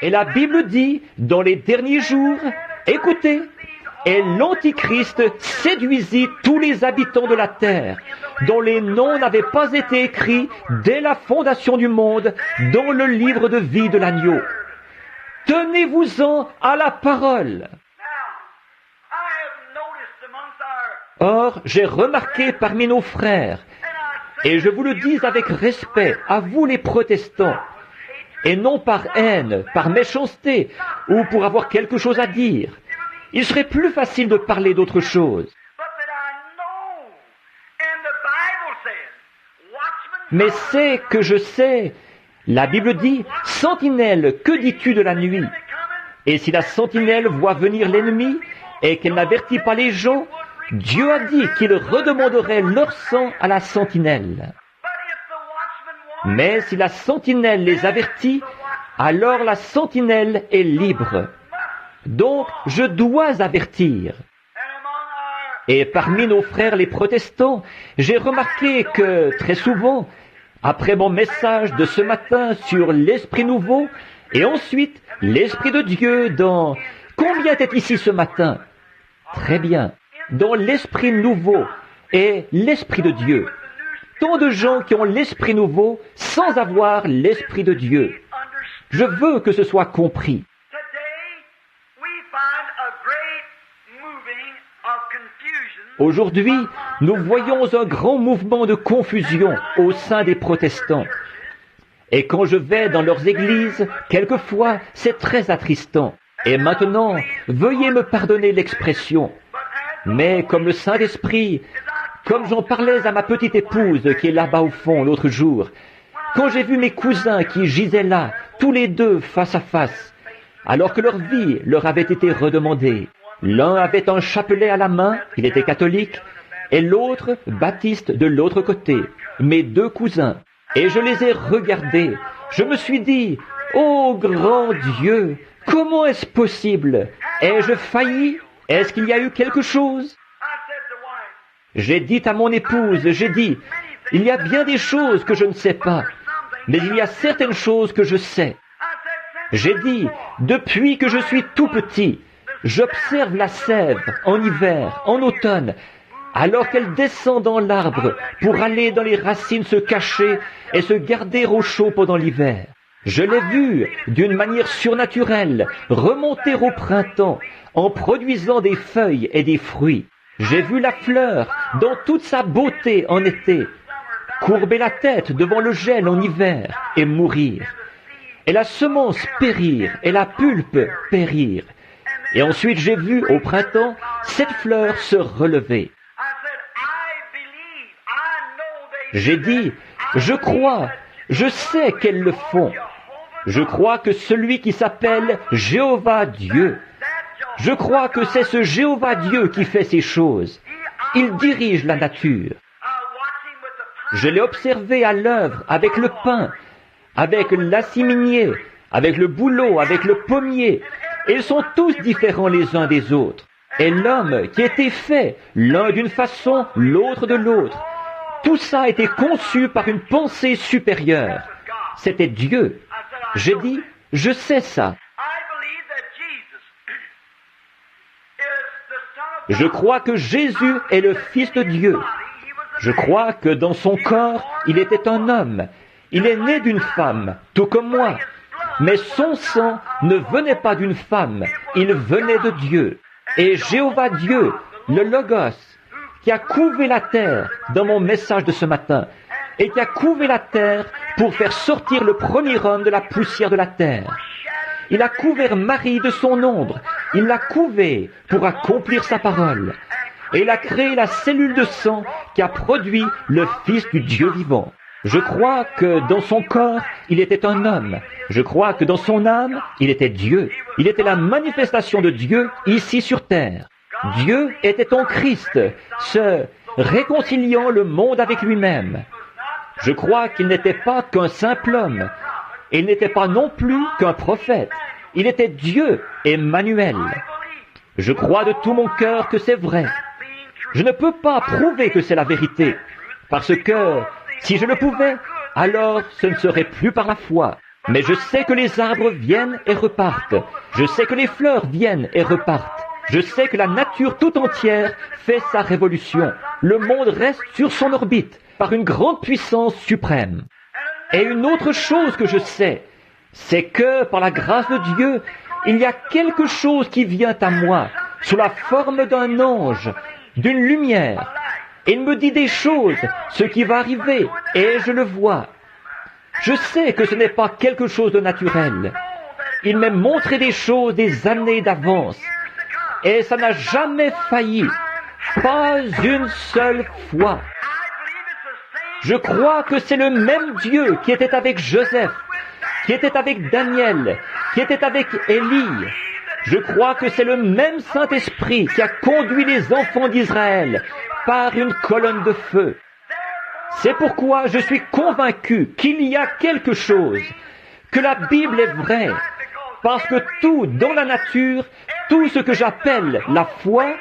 Et la Bible dit, dans les derniers jours, écoutez, et l'Antichrist séduisit tous les habitants de la terre, dont les noms n'avaient pas été écrits dès la fondation du monde dans le livre de vie de l'agneau. Tenez-vous-en à la parole. Or, j'ai remarqué parmi nos frères, et je vous le dis avec respect, à vous les protestants, et non par haine, par méchanceté, ou pour avoir quelque chose à dire. Il serait plus facile de parler d'autre chose. Mais c'est que je sais, la Bible dit, « Sentinelle, que dis-tu de la nuit ?» Et si la sentinelle voit venir l'ennemi, et qu'elle n'avertit pas les gens, Dieu a dit qu'il redemanderait leur sang à la sentinelle. Mais si la sentinelle les avertit, alors la sentinelle est libre. Donc, je dois avertir. Et parmi nos frères les protestants, j'ai remarqué que, très souvent, après mon message de ce matin sur l'Esprit nouveau, et ensuite l'Esprit de Dieu dans... Combien est ici ce matin? Très bien. Dans l'Esprit nouveau et l'Esprit de Dieu. Tant de gens qui ont l'Esprit nouveau sans avoir l'Esprit de Dieu. Je veux que ce soit compris. Aujourd'hui, nous voyons un grand mouvement de confusion au sein des protestants. Et quand je vais dans leurs églises, quelquefois, c'est très attristant. Et maintenant, veuillez me pardonner l'expression. Mais comme le Saint-Esprit, comme j'en parlais à ma petite épouse qui est là-bas au fond l'autre jour, quand j'ai vu mes cousins qui gisaient là, tous les deux face à face, alors que leur vie leur avait été redemandée, l'un avait un chapelet à la main, il était catholique, et l'autre baptiste de l'autre côté, mes deux cousins, et je les ai regardés, je me suis dit, ô grand Dieu, comment est-ce possible? Ai-je failli? Est-ce qu'il y a eu quelque chose? J'ai dit à mon épouse, j'ai dit, il y a bien des choses que je ne sais pas, mais il y a certaines choses que je sais. J'ai dit, depuis que je suis tout petit, j'observe la sève en hiver, en automne, alors qu'elle descend dans l'arbre pour aller dans les racines se cacher et se garder au chaud pendant l'hiver. Je l'ai vue, d'une manière surnaturelle, remonter au printemps en produisant des feuilles et des fruits. J'ai vu la fleur, dans toute sa beauté en été, courber la tête devant le gel en hiver et mourir. Et la semence périr et la pulpe périr. Et ensuite j'ai vu au printemps cette fleur se relever. J'ai dit, je crois, je sais qu'elles le font. Je crois que celui qui s'appelle Jéhovah Dieu, je crois que c'est ce Jéhovah Dieu qui fait ces choses. Il dirige la nature. Je l'ai observé à l'œuvre avec le pin, avec l'assiminier, avec le bouleau, avec le pommier. Et ils sont tous différents les uns des autres. Et l'homme qui était fait, l'un d'une façon, l'autre de l'autre. Tout ça a été conçu par une pensée supérieure. C'était Dieu. J'ai dit, je sais ça. Je crois que Jésus est le Fils de Dieu. Je crois que dans son corps, il était un homme. Il est né d'une femme, tout comme moi. Mais son sang ne venait pas d'une femme, il venait de Dieu. Et Jéhovah Dieu, le Logos, qui a couvé la terre dans mon message de ce matin, et qui a couvé la terre pour faire sortir le premier homme de la poussière de la terre. Il a couvert Marie de son ombre, il l'a couvée pour accomplir sa parole. et il a créé la cellule de sang qui a produit le Fils du Dieu vivant. Je crois que dans son corps, il était un homme. Je crois que dans son âme, il était Dieu. Il était la manifestation de Dieu ici sur terre. Dieu était en Christ, se réconciliant le monde avec lui-même. Je crois qu'il n'était pas qu'un simple homme. Il n'était pas non plus qu'un prophète. Il était Dieu, Emmanuel. Je crois de tout mon cœur que c'est vrai. Je ne peux pas prouver que c'est la vérité, parce que si je le pouvais, alors ce ne serait plus par la foi. Mais je sais que les arbres viennent et repartent. Je sais que les fleurs viennent et repartent. Je sais que la nature tout entière fait sa révolution. Le monde reste sur son orbite par une grande puissance suprême. Et une autre chose que je sais, c'est que par la grâce de Dieu, il y a quelque chose qui vient à moi sous la forme d'un ange, d'une lumière. Il me dit des choses, ce qui va arriver, et je le vois. Je sais que ce n'est pas quelque chose de naturel. Il m'a montré des choses des années d'avance, et ça n'a jamais failli, pas une seule fois. Je crois que c'est le même Dieu qui était avec Joseph, qui était avec Daniel, qui était avec Élie. Je crois que c'est le même Saint-Esprit qui a conduit les enfants d'Israël par une colonne de feu. C'est pourquoi je suis convaincu qu'il y a quelque chose, que la Bible est vraie, parce que tout dans la nature, tout ce que j'appelle la foi,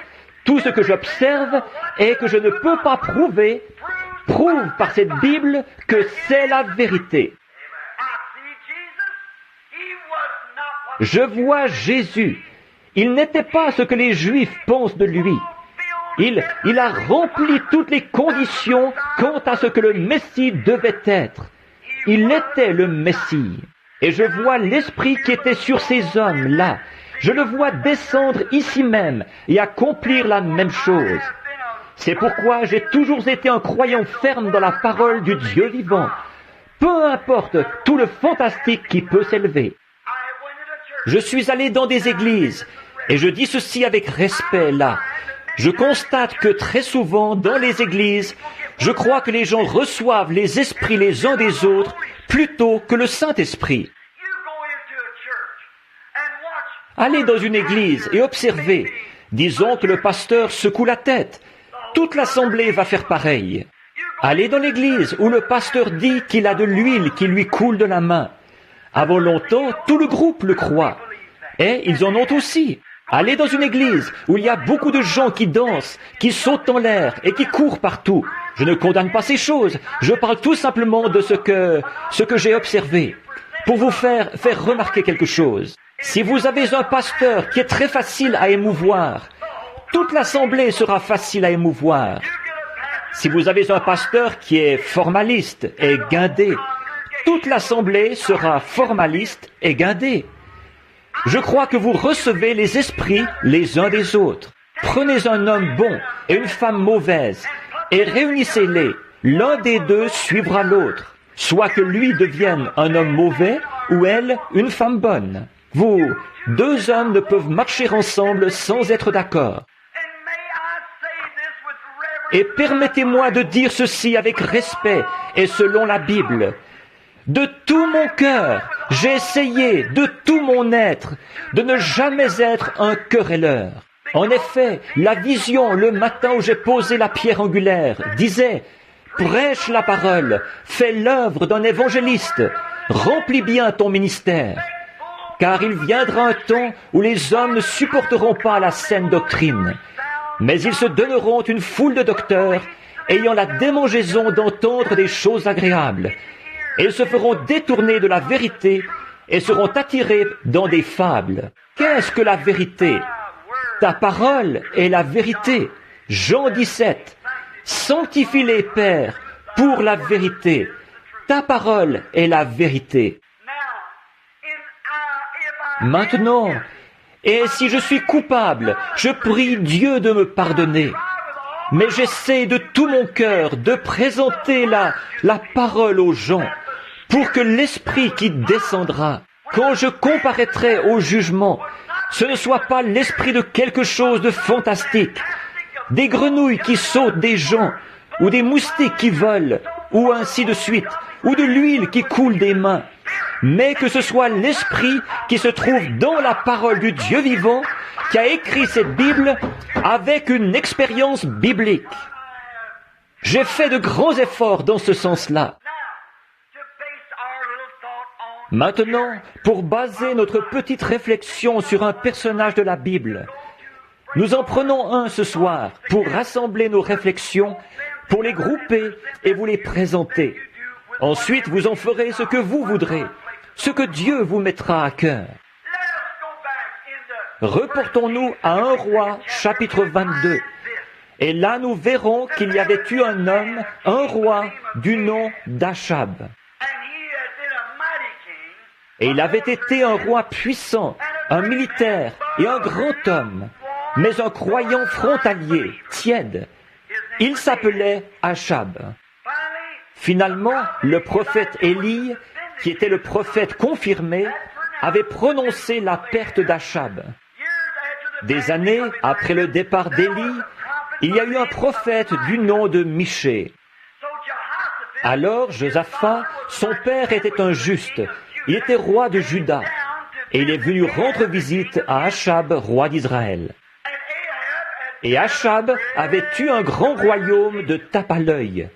tout ce que j'observe et que je ne peux pas prouver, prouve par cette Bible que c'est la vérité. Je vois Jésus. Il n'était pas ce que les Juifs pensent de lui. Il a rempli toutes les conditions quant à ce que le Messie devait être. Il était le Messie. Et je vois l'Esprit qui était sur ces hommes-là. Je le vois descendre ici même et accomplir la même chose. C'est pourquoi j'ai toujours été un croyant ferme dans la parole du Dieu vivant. Peu importe tout le fantastique qui peut s'élever. Je suis allé dans des églises, et je dis ceci avec respect là. Je constate que très souvent, dans les églises, je crois que les gens reçoivent les esprits les uns des autres plutôt que le Saint-Esprit. Allez dans une église et observez. Disons que le pasteur secoue la tête. Toute l'assemblée va faire pareil. Allez dans l'église où le pasteur dit qu'il a de l'huile qui lui coule de la main. Avant longtemps, tout le groupe le croit. Et ils en ont aussi. Allez dans une église où il y a beaucoup de gens qui dansent, qui sautent en l'air et qui courent partout. Je ne condamne pas ces choses. Je parle tout simplement de ce que j'ai observé. Pour vous faire remarquer quelque chose. Si vous avez un pasteur qui est très facile à émouvoir, toute l'assemblée sera facile à émouvoir. Si vous avez un pasteur qui est formaliste et guindé, toute l'assemblée sera formaliste et guindée. Je crois que vous recevez les esprits les uns des autres. Prenez un homme bon et une femme mauvaise et réunissez-les. L'un des deux suivra l'autre. Soit que lui devienne un homme mauvais ou elle une femme bonne. Vous, deux hommes ne peuvent marcher ensemble sans être d'accord. Et permettez-moi de dire ceci avec respect et selon la Bible. De tout mon cœur, j'ai essayé, de tout mon être, de ne jamais être un querelleur. En effet, la vision le matin où j'ai posé la pierre angulaire disait « Prêche la parole, fais l'œuvre d'un évangéliste, remplis bien ton ministère. » Car il viendra un temps où les hommes ne supporteront pas la saine doctrine, mais ils se donneront une foule de docteurs ayant la démangeaison d'entendre des choses agréables. Et ils se feront détourner de la vérité et seront attirés dans des fables. Qu'est-ce que la vérité? Ta parole est la vérité. Jean 17. Sanctifie-les, Père, pour la vérité. Ta parole est la vérité. Maintenant, et si je suis coupable, je prie Dieu de me pardonner. Mais j'essaie de tout mon cœur de présenter la parole aux gens pour que l'esprit qui descendra, quand je comparaîtrai au jugement, ce ne soit pas l'esprit de quelque chose de fantastique, des grenouilles qui sautent des gens, ou des moustiques qui volent, ou ainsi de suite, ou de l'huile qui coule des mains, mais que ce soit l'Esprit qui se trouve dans la parole du Dieu vivant, qui a écrit cette Bible avec une expérience biblique. J'ai fait de grands efforts dans ce sens-là. Maintenant, pour baser notre petite réflexion sur un personnage de la Bible, nous en prenons un ce soir pour rassembler nos réflexions, pour les grouper et vous les présenter. Ensuite, vous en ferez ce que vous voudrez, ce que Dieu vous mettra à cœur. Reportons-nous à 1 Roi, chapitre 22. Et là, nous verrons qu'il y avait eu un homme, un roi, du nom d'Achab. Et il avait été un roi puissant, un militaire et un grand homme, mais un croyant frontalier, tiède. Il s'appelait Achab. Finalement, le prophète Élie, qui était le prophète confirmé, avait prononcé la perte d'Achab. Des années après le départ d'Élie, il y a eu un prophète du nom de Michée. Alors Josaphat, son père était un juste, il était roi de Juda, et il est venu rendre visite à Achab, roi d'Israël. Et Achab avait eu un grand royaume de tape à l'œil.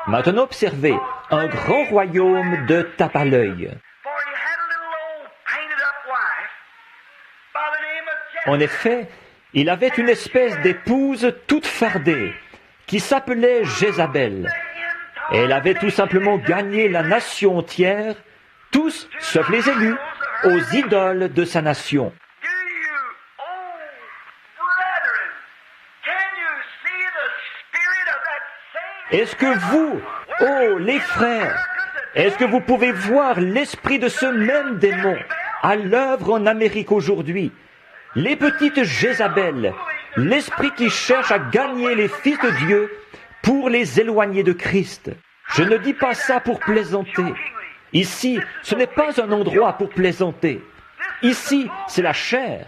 Maintenant observez, un grand royaume de tape à l'œil. En effet, il avait une espèce d'épouse toute fardée, qui s'appelait Jézabel. Et elle avait tout simplement gagné la nation entière, tous, sauf les élus, aux idoles de sa nation. Est-ce que vous, oh les frères, est-ce que vous pouvez voir l'esprit de ce même démon à l'œuvre en Amérique aujourd'hui? Les petites Jézabel, l'esprit qui cherche à gagner les fils de Dieu pour les éloigner de Christ. Je ne dis pas ça pour plaisanter. Ici, ce n'est pas un endroit pour plaisanter. Ici, c'est la chair.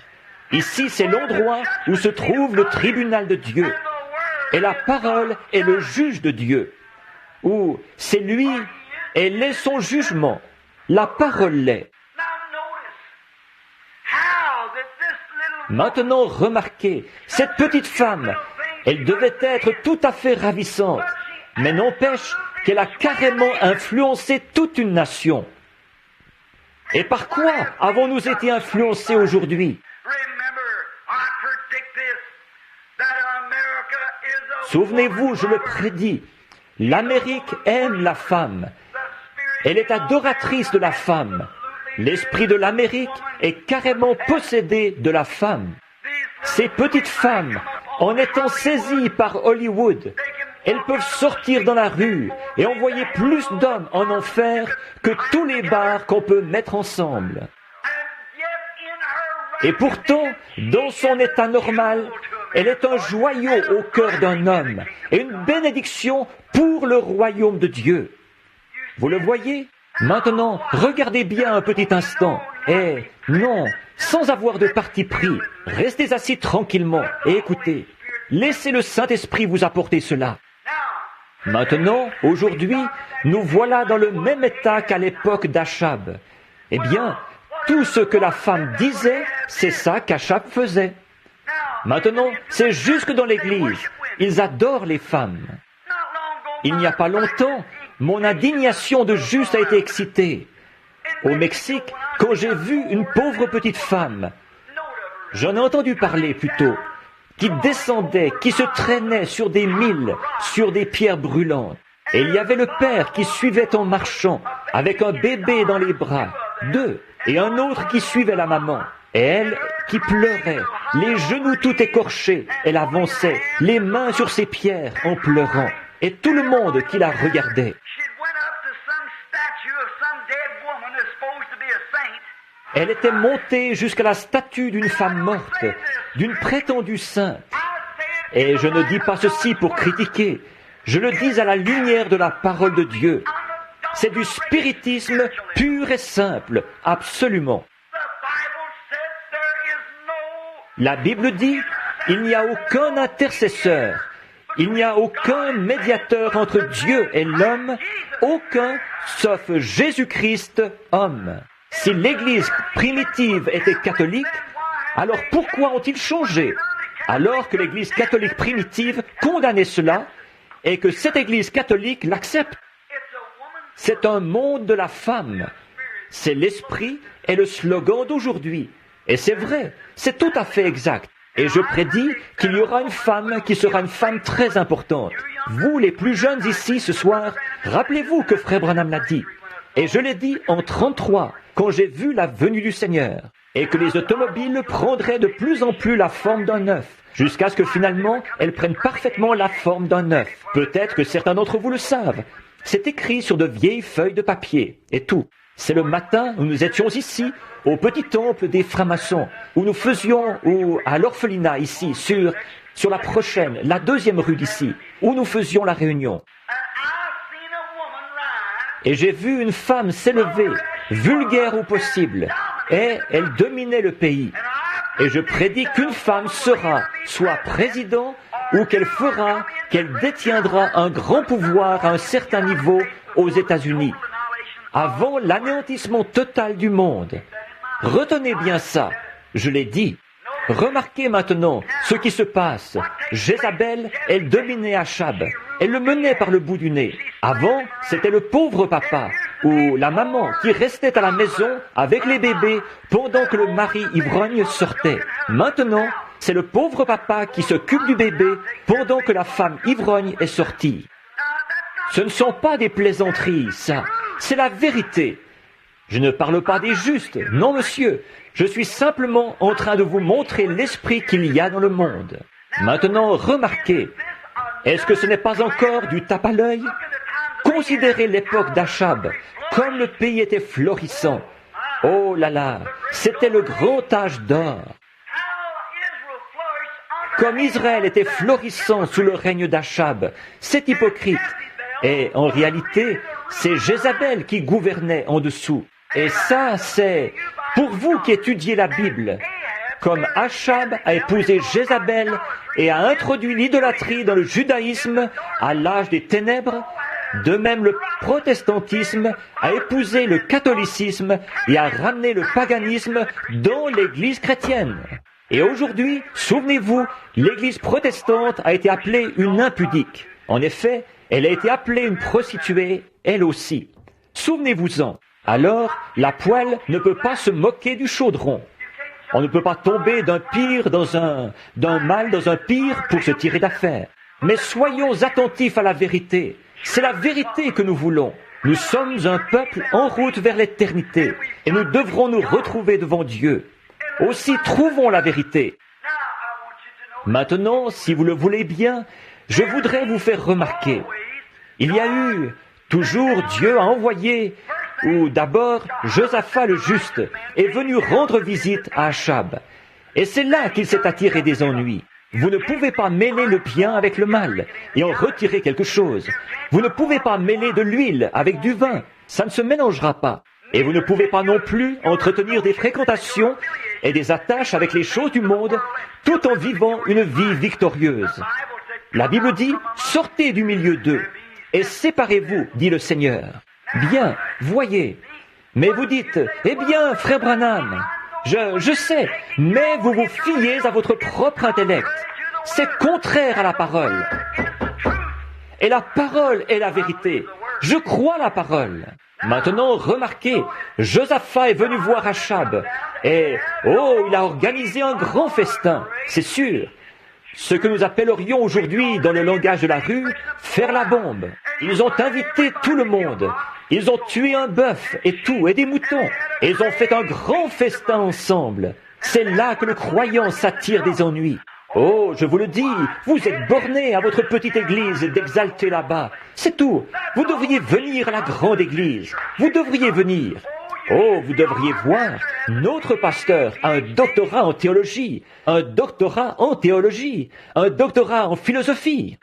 Ici, c'est l'endroit où se trouve le tribunal de Dieu. Et la parole est le juge de Dieu. Ou c'est lui, elle est son jugement. La parole l'est. Maintenant, remarquez, cette petite femme, elle devait être tout à fait ravissante, mais n'empêche qu'elle a carrément influencé toute une nation. Et par quoi avons-nous été influencés aujourd'hui? Souvenez-vous, je le prédis, l'Amérique aime la femme. Elle est adoratrice de la femme. L'esprit de l'Amérique est carrément possédé de la femme. Ces petites femmes, en étant saisies par Hollywood, elles peuvent sortir dans la rue et envoyer plus d'hommes en enfer que tous les bars qu'on peut mettre ensemble. Et pourtant, dans son état normal, elle est un joyau au cœur d'un homme et une bénédiction pour le royaume de Dieu. Vous le voyez? Maintenant, regardez bien un petit instant. Et non, sans avoir de parti pris, restez assis tranquillement et écoutez. Laissez le Saint-Esprit vous apporter cela. Maintenant, aujourd'hui, nous voilà dans le même état qu'à l'époque d'Achab. Eh bien, tout ce que la femme disait, c'est ça qu'Achab faisait. Maintenant, c'est jusque dans l'Église. Ils adorent les femmes. Il n'y a pas longtemps, mon indignation de juste a été excitée. Au Mexique, quand j'ai vu une pauvre petite femme, j'en ai entendu parler plutôt, qui descendait, qui se traînait sur des milles, sur des pierres brûlantes. Et il y avait le père qui suivait en marchant, avec un bébé dans les bras, deux, et un autre qui suivait la maman. Et elle qui pleurait, les genoux tout écorchés, elle avançait, les mains sur ses pierres en pleurant. Et tout le monde qui la regardait. Elle était montée jusqu'à la statue d'une femme morte, d'une prétendue sainte. Et je ne dis pas ceci pour critiquer, je le dis à la lumière de la parole de Dieu. C'est du spiritisme pur et simple, absolument. La Bible dit Il n'y a aucun intercesseur. Il n'y a aucun médiateur entre Dieu et l'homme, aucun, sauf Jésus-Christ, homme. Si l'Église primitive était catholique, alors pourquoi ont-ils changé? Alors que l'Église catholique primitive condamnait cela et que cette Église catholique l'accepte. C'est un monde de la femme. C'est l'esprit et le slogan d'aujourd'hui. Et c'est vrai, c'est tout à fait exact. Et je prédis qu'il y aura une femme qui sera une femme très importante. Vous, les plus jeunes ici ce soir, rappelez-vous que Frère Branham l'a dit. Et je l'ai dit en 1933, quand j'ai vu la venue du Seigneur. Et que les automobiles prendraient de plus en plus la forme d'un œuf, jusqu'à ce que finalement, elles prennent parfaitement la forme d'un œuf. Peut-être que certains d'entre vous le savent. C'est écrit sur de vieilles feuilles de papier, et tout. C'est le matin où nous étions ici, au petit temple des francs-maçons, où nous faisions, ou à l'orphelinat ici, sur la prochaine, la 2e rue d'ici, où nous faisions la réunion. Et j'ai vu une femme s'élever, vulgaire au possible, et elle dominait le pays. Et je prédis qu'une femme sera soit président, ou qu'elle détiendra un grand pouvoir à un certain niveau aux États-Unis, avant l'anéantissement total du monde. Retenez bien ça, je l'ai dit. Remarquez maintenant ce qui se passe. Jézabel, elle dominait Achab. Elle le menait par le bout du nez. Avant, c'était le pauvre papa ou la maman qui restait à la maison avec les bébés pendant que le mari ivrogne sortait. Maintenant, c'est le pauvre papa qui s'occupe du bébé pendant que la femme ivrogne est sortie. Ce ne sont pas des plaisanteries, ça. C'est la vérité. Je ne parle pas des justes, non monsieur. Je suis simplement en train de vous montrer l'esprit qu'il y a dans le monde. Maintenant, remarquez, est-ce que ce n'est pas encore du tape à l'œil? Considérez l'époque d'Achab, comme le pays était florissant. Oh là là, c'était le grand âge d'or. Comme Israël était florissant sous le règne d'Achab, c'est hypocrite. Et en réalité, c'est Jézabel qui gouvernait en dessous. Et ça, c'est pour vous qui étudiez la Bible. Comme Achab a épousé Jézabel et a introduit l'idolâtrie dans le judaïsme à l'âge des ténèbres, de même le protestantisme a épousé le catholicisme et a ramené le paganisme dans l'Église chrétienne. Et aujourd'hui, souvenez-vous, l'Église protestante a été appelée une impudique. En effet, elle a été appelée une prostituée, elle aussi. Souvenez-vous-en. Alors, la poêle ne peut pas se moquer du chaudron. On ne peut pas tomber d'un mal dans un pire pour se tirer d'affaire. Mais soyons attentifs à la vérité. C'est la vérité que nous voulons. Nous sommes un peuple en route vers l'éternité et nous devrons nous retrouver devant Dieu. Aussi, trouvons la vérité. Maintenant, si vous le voulez bien, je voudrais vous faire remarquer. Il y a eu, toujours Dieu a envoyé, ou d'abord Josaphat le juste est venu rendre visite à Achab. Et c'est là qu'il s'est attiré des ennuis. Vous ne pouvez pas mêler le bien avec le mal et en retirer quelque chose. Vous ne pouvez pas mêler de l'huile avec du vin. Ça ne se mélangera pas. Et vous ne pouvez pas non plus entretenir des fréquentations et des attaches avec les choses du monde tout en vivant une vie victorieuse. La Bible dit, sortez du milieu d'eux et séparez-vous, dit le Seigneur. Bien, voyez. Mais vous dites, eh bien, frère Branham, je sais, mais vous vous fiez à votre propre intellect. C'est contraire à la parole. Et la parole est la vérité. Je crois la parole. Maintenant, remarquez, Josaphat est venu voir Achab. Et, il a organisé un grand festin, c'est sûr. Ce que nous appellerions aujourd'hui, dans le langage de la rue, faire la bombe. Ils ont invité tout le monde. Ils ont tué un bœuf et tout, et des moutons. Et ils ont fait un grand festin ensemble. C'est là que le croyant s'attire des ennuis. Oh, je vous le dis, vous êtes bornés à votre petite église d'exalter là-bas. C'est tout. Vous devriez venir à la grande église. Vous devriez venir. Oh, vous devriez voir, notre pasteur a un doctorat en théologie, un doctorat en théologie, un doctorat en philosophie.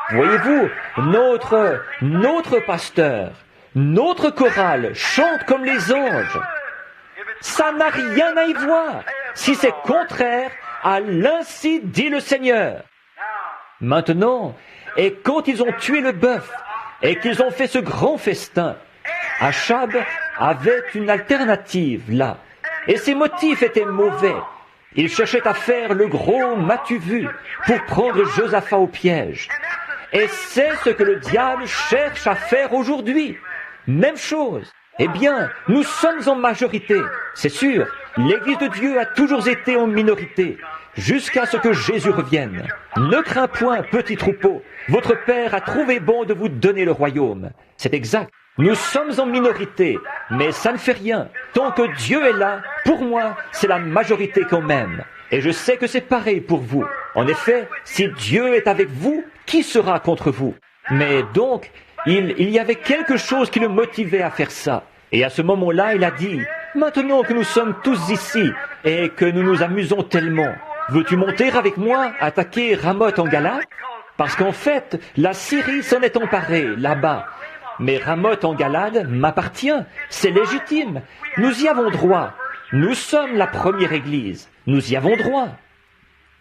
Voyez-vous, notre pasteur, notre chorale chante comme les anges. Ça n'a rien à y voir. Si c'est contraire, à l'ainsi dit le Seigneur. Maintenant, et quand ils ont tué le bœuf, et qu'ils ont fait ce grand festin, Achab avait une alternative là, et ses motifs étaient mauvais. Il cherchait à faire le gros m'as-tu vu pour prendre Josaphat au piège. Et c'est ce que le diable cherche à faire aujourd'hui. Même chose. Eh bien, nous sommes en majorité. C'est sûr, l'Église de Dieu a toujours été en minorité, jusqu'à ce que Jésus revienne. Ne crains point, petit troupeau. Votre Père a trouvé bon de vous donner le royaume. C'est exact. Nous sommes en minorité, mais ça ne fait rien. Tant que Dieu est là, pour moi, c'est la majorité quand même. Et je sais que c'est pareil pour vous. En effet, si Dieu est avec vous, qui sera contre vous? Mais donc, il y avait quelque chose qui le motivait à faire ça. Et à ce moment-là, il a dit, « Maintenant que nous sommes tous ici et que nous nous amusons tellement, veux-tu monter avec moi attaquer Ramoth en Galate? Parce qu'en fait, la Syrie s'en est emparée là-bas. Mais Ramoth en Galade m'appartient, c'est légitime. Nous y avons droit. Nous sommes la première Église. Nous y avons droit. »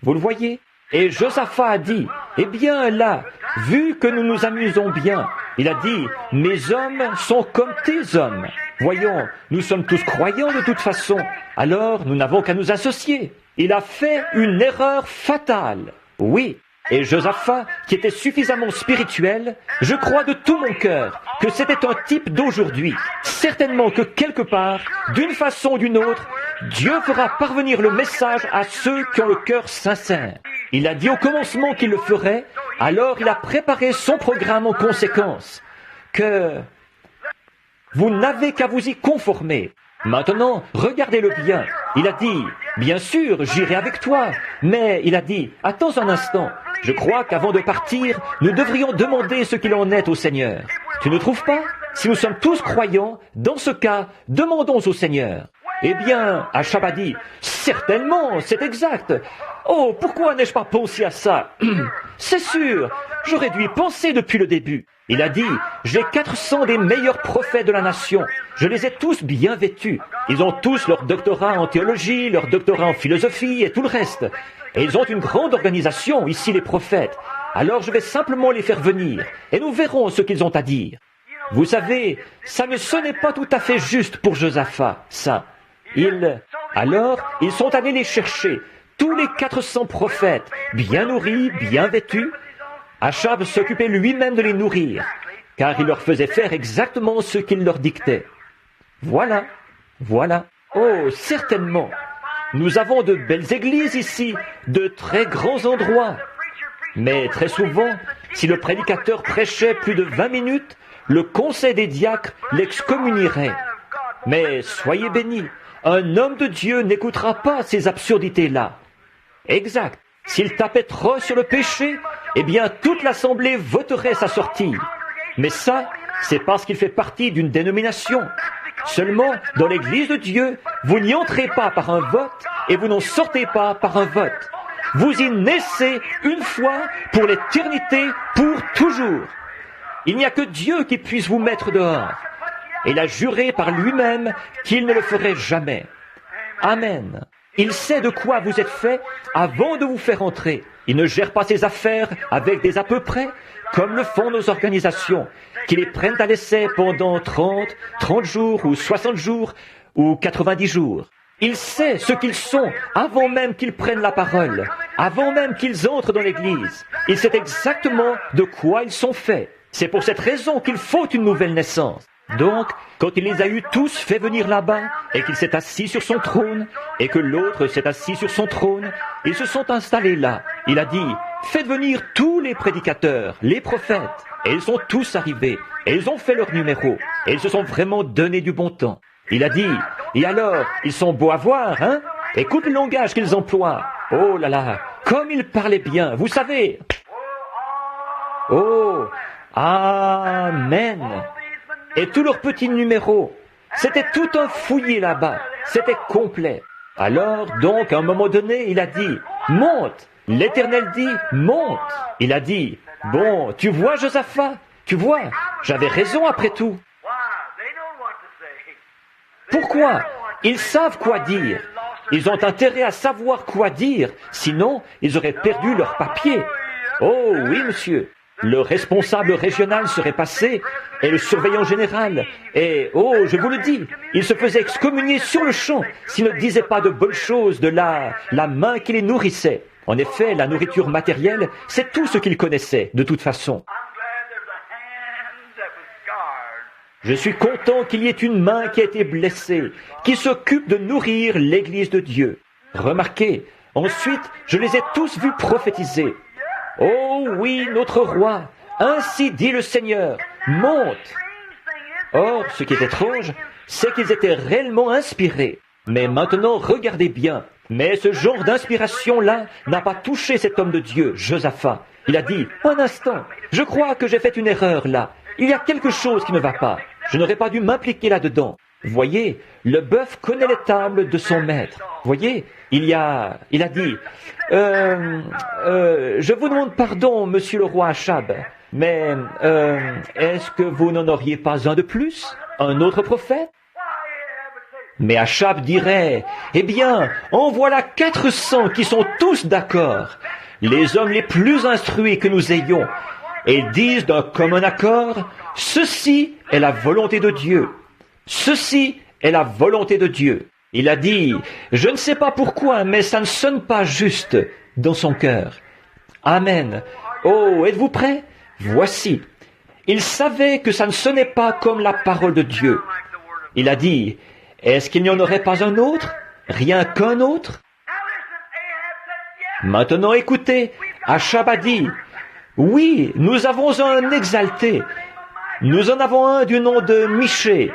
Vous le voyez? Et Josaphat a dit, « Eh bien là, vu que nous nous amusons bien, il a dit, « Mes hommes sont comme tes hommes. Voyons, nous sommes tous croyants de toute façon, alors nous n'avons qu'à nous associer. » Il a fait une erreur fatale. Oui. Et Josaphat, qui était suffisamment spirituel, je crois de tout mon cœur que c'était un type d'aujourd'hui. Certainement que quelque part, d'une façon ou d'une autre, Dieu fera parvenir le message à ceux qui ont le cœur sincère. Il a dit au commencement qu'il le ferait, alors il a préparé son programme en conséquence, que vous n'avez qu'à vous y conformer. Maintenant, regardez-le bien. Il a dit, bien sûr, j'irai avec toi. Mais il a dit, attends un instant. Je crois qu'avant de partir, nous devrions demander ce qu'il en est au Seigneur. Tu ne trouves pas? Si nous sommes tous croyants, dans ce cas, demandons au Seigneur. Eh bien, Achab a dit, certainement, c'est exact. Oh, pourquoi n'ai-je pas pensé à ça? C'est sûr, j'aurais dû y penser depuis le début. Il a dit, j'ai 400 des meilleurs prophètes de la nation. Je les ai tous bien vêtus. Ils ont tous leur doctorat en théologie, leur doctorat en philosophie et tout le reste. Et ils ont une grande organisation, ici les prophètes. Alors je vais simplement les faire venir, et nous verrons ce qu'ils ont à dire. Vous savez, ça ne sonnait pas tout à fait juste pour Josaphat, ça. Alors, ils sont allés les chercher, tous les 400 prophètes, bien nourris, bien vêtus. Achab s'occupait lui-même de les nourrir, car il leur faisait faire exactement ce qu'il leur dictait. Voilà, voilà. Oh, certainement. Nous avons de belles églises ici, de très grands endroits. Mais très souvent, si le prédicateur prêchait plus de 20 minutes, le conseil des diacres l'excommunierait. Mais soyez bénis, un homme de Dieu n'écoutera pas ces absurdités-là. Exact. S'il tapait trop sur le péché, eh bien toute l'assemblée voterait sa sortie. Mais ça, c'est parce qu'il fait partie d'une dénomination. Seulement, dans l'Église de Dieu, vous n'y entrez pas par un vote et vous n'en sortez pas par un vote. Vous y naissez une fois pour l'éternité, pour toujours. Il n'y a que Dieu qui puisse vous mettre dehors. Et il a juré par lui-même qu'il ne le ferait jamais. Amen. Il sait de quoi vous êtes fait avant de vous faire entrer. Il ne gère pas ses affaires avec des à peu près, comme le font nos organisations, qui les prennent à l'essai pendant 30 jours ou 60 jours ou 90 jours. Il sait ce qu'ils sont avant même qu'ils prennent la parole, avant même qu'ils entrent dans l'Église. Il sait exactement de quoi ils sont faits. C'est pour cette raison qu'il faut une nouvelle naissance. Donc, quand il les a eus tous fait venir là-bas, et qu'il s'est assis sur son trône, et que l'autre s'est assis sur son trône, ils se sont installés là. Il a dit, faites venir tous les prédicateurs, les prophètes. Et ils sont tous arrivés, et ils ont fait leur numéro, et ils se sont vraiment donné du bon temps. Il a dit, et alors, ils sont beaux à voir, hein? Écoute le langage qu'ils emploient. Oh là là, comme ils parlaient bien, vous savez. Oh, amen. Et tous leurs petits numéros, c'était tout un fouillis là-bas, c'était complet. Alors, donc, à un moment donné, il a dit, monte. L'Éternel dit, monte. Il a dit, bon, tu vois, Josaphat, tu vois, j'avais raison après tout. Pourquoi? Ils savent quoi dire. Ils ont intérêt à savoir quoi dire, sinon ils auraient perdu leur papier. Oh oui, monsieur. Le responsable régional serait passé, et le surveillant général. Et, oh, je vous le dis, il se faisait excommunier sur le champ s'il ne disait pas de bonnes choses de la main qui les nourrissait. En effet, la nourriture matérielle, c'est tout ce qu'il connaissait, de toute façon. Je suis content qu'il y ait une main qui a été blessée, qui s'occupe de nourrir l'Église de Dieu. Remarquez, ensuite, je les ai tous vus prophétiser. Oh oui, notre roi, ainsi dit le Seigneur, monte. Or, ce qui est étrange, c'est qu'ils étaient réellement inspirés. Mais maintenant, regardez bien. Mais ce genre d'inspiration-là n'a pas touché cet homme de Dieu, Josaphat. Il a dit, un instant, je crois que j'ai fait une erreur là. Il y a quelque chose qui ne va pas. Je n'aurais pas dû m'impliquer là-dedans. Voyez, le bœuf connaît les tables de son maître. Voyez, il a dit, je vous demande pardon, monsieur le roi Achab, mais est-ce que vous n'en auriez pas un de plus, un autre prophète? Mais Achab dirait, eh bien, en voilà 400 qui sont tous d'accord, les hommes les plus instruits que nous ayons, et disent d'un commun accord, ceci est la volonté de Dieu. Ceci est la volonté de Dieu. Il a dit, je ne sais pas pourquoi, mais ça ne sonne pas juste dans son cœur. Amen. Oh, êtes-vous prêts? Voici. Il savait que ça ne sonnait pas comme la parole de Dieu. Il a dit, est-ce qu'il n'y en aurait pas un autre? Rien qu'un autre? Maintenant écoutez, Achab a dit, oui, nous avons un exalté. Nous en avons un du nom de Michée.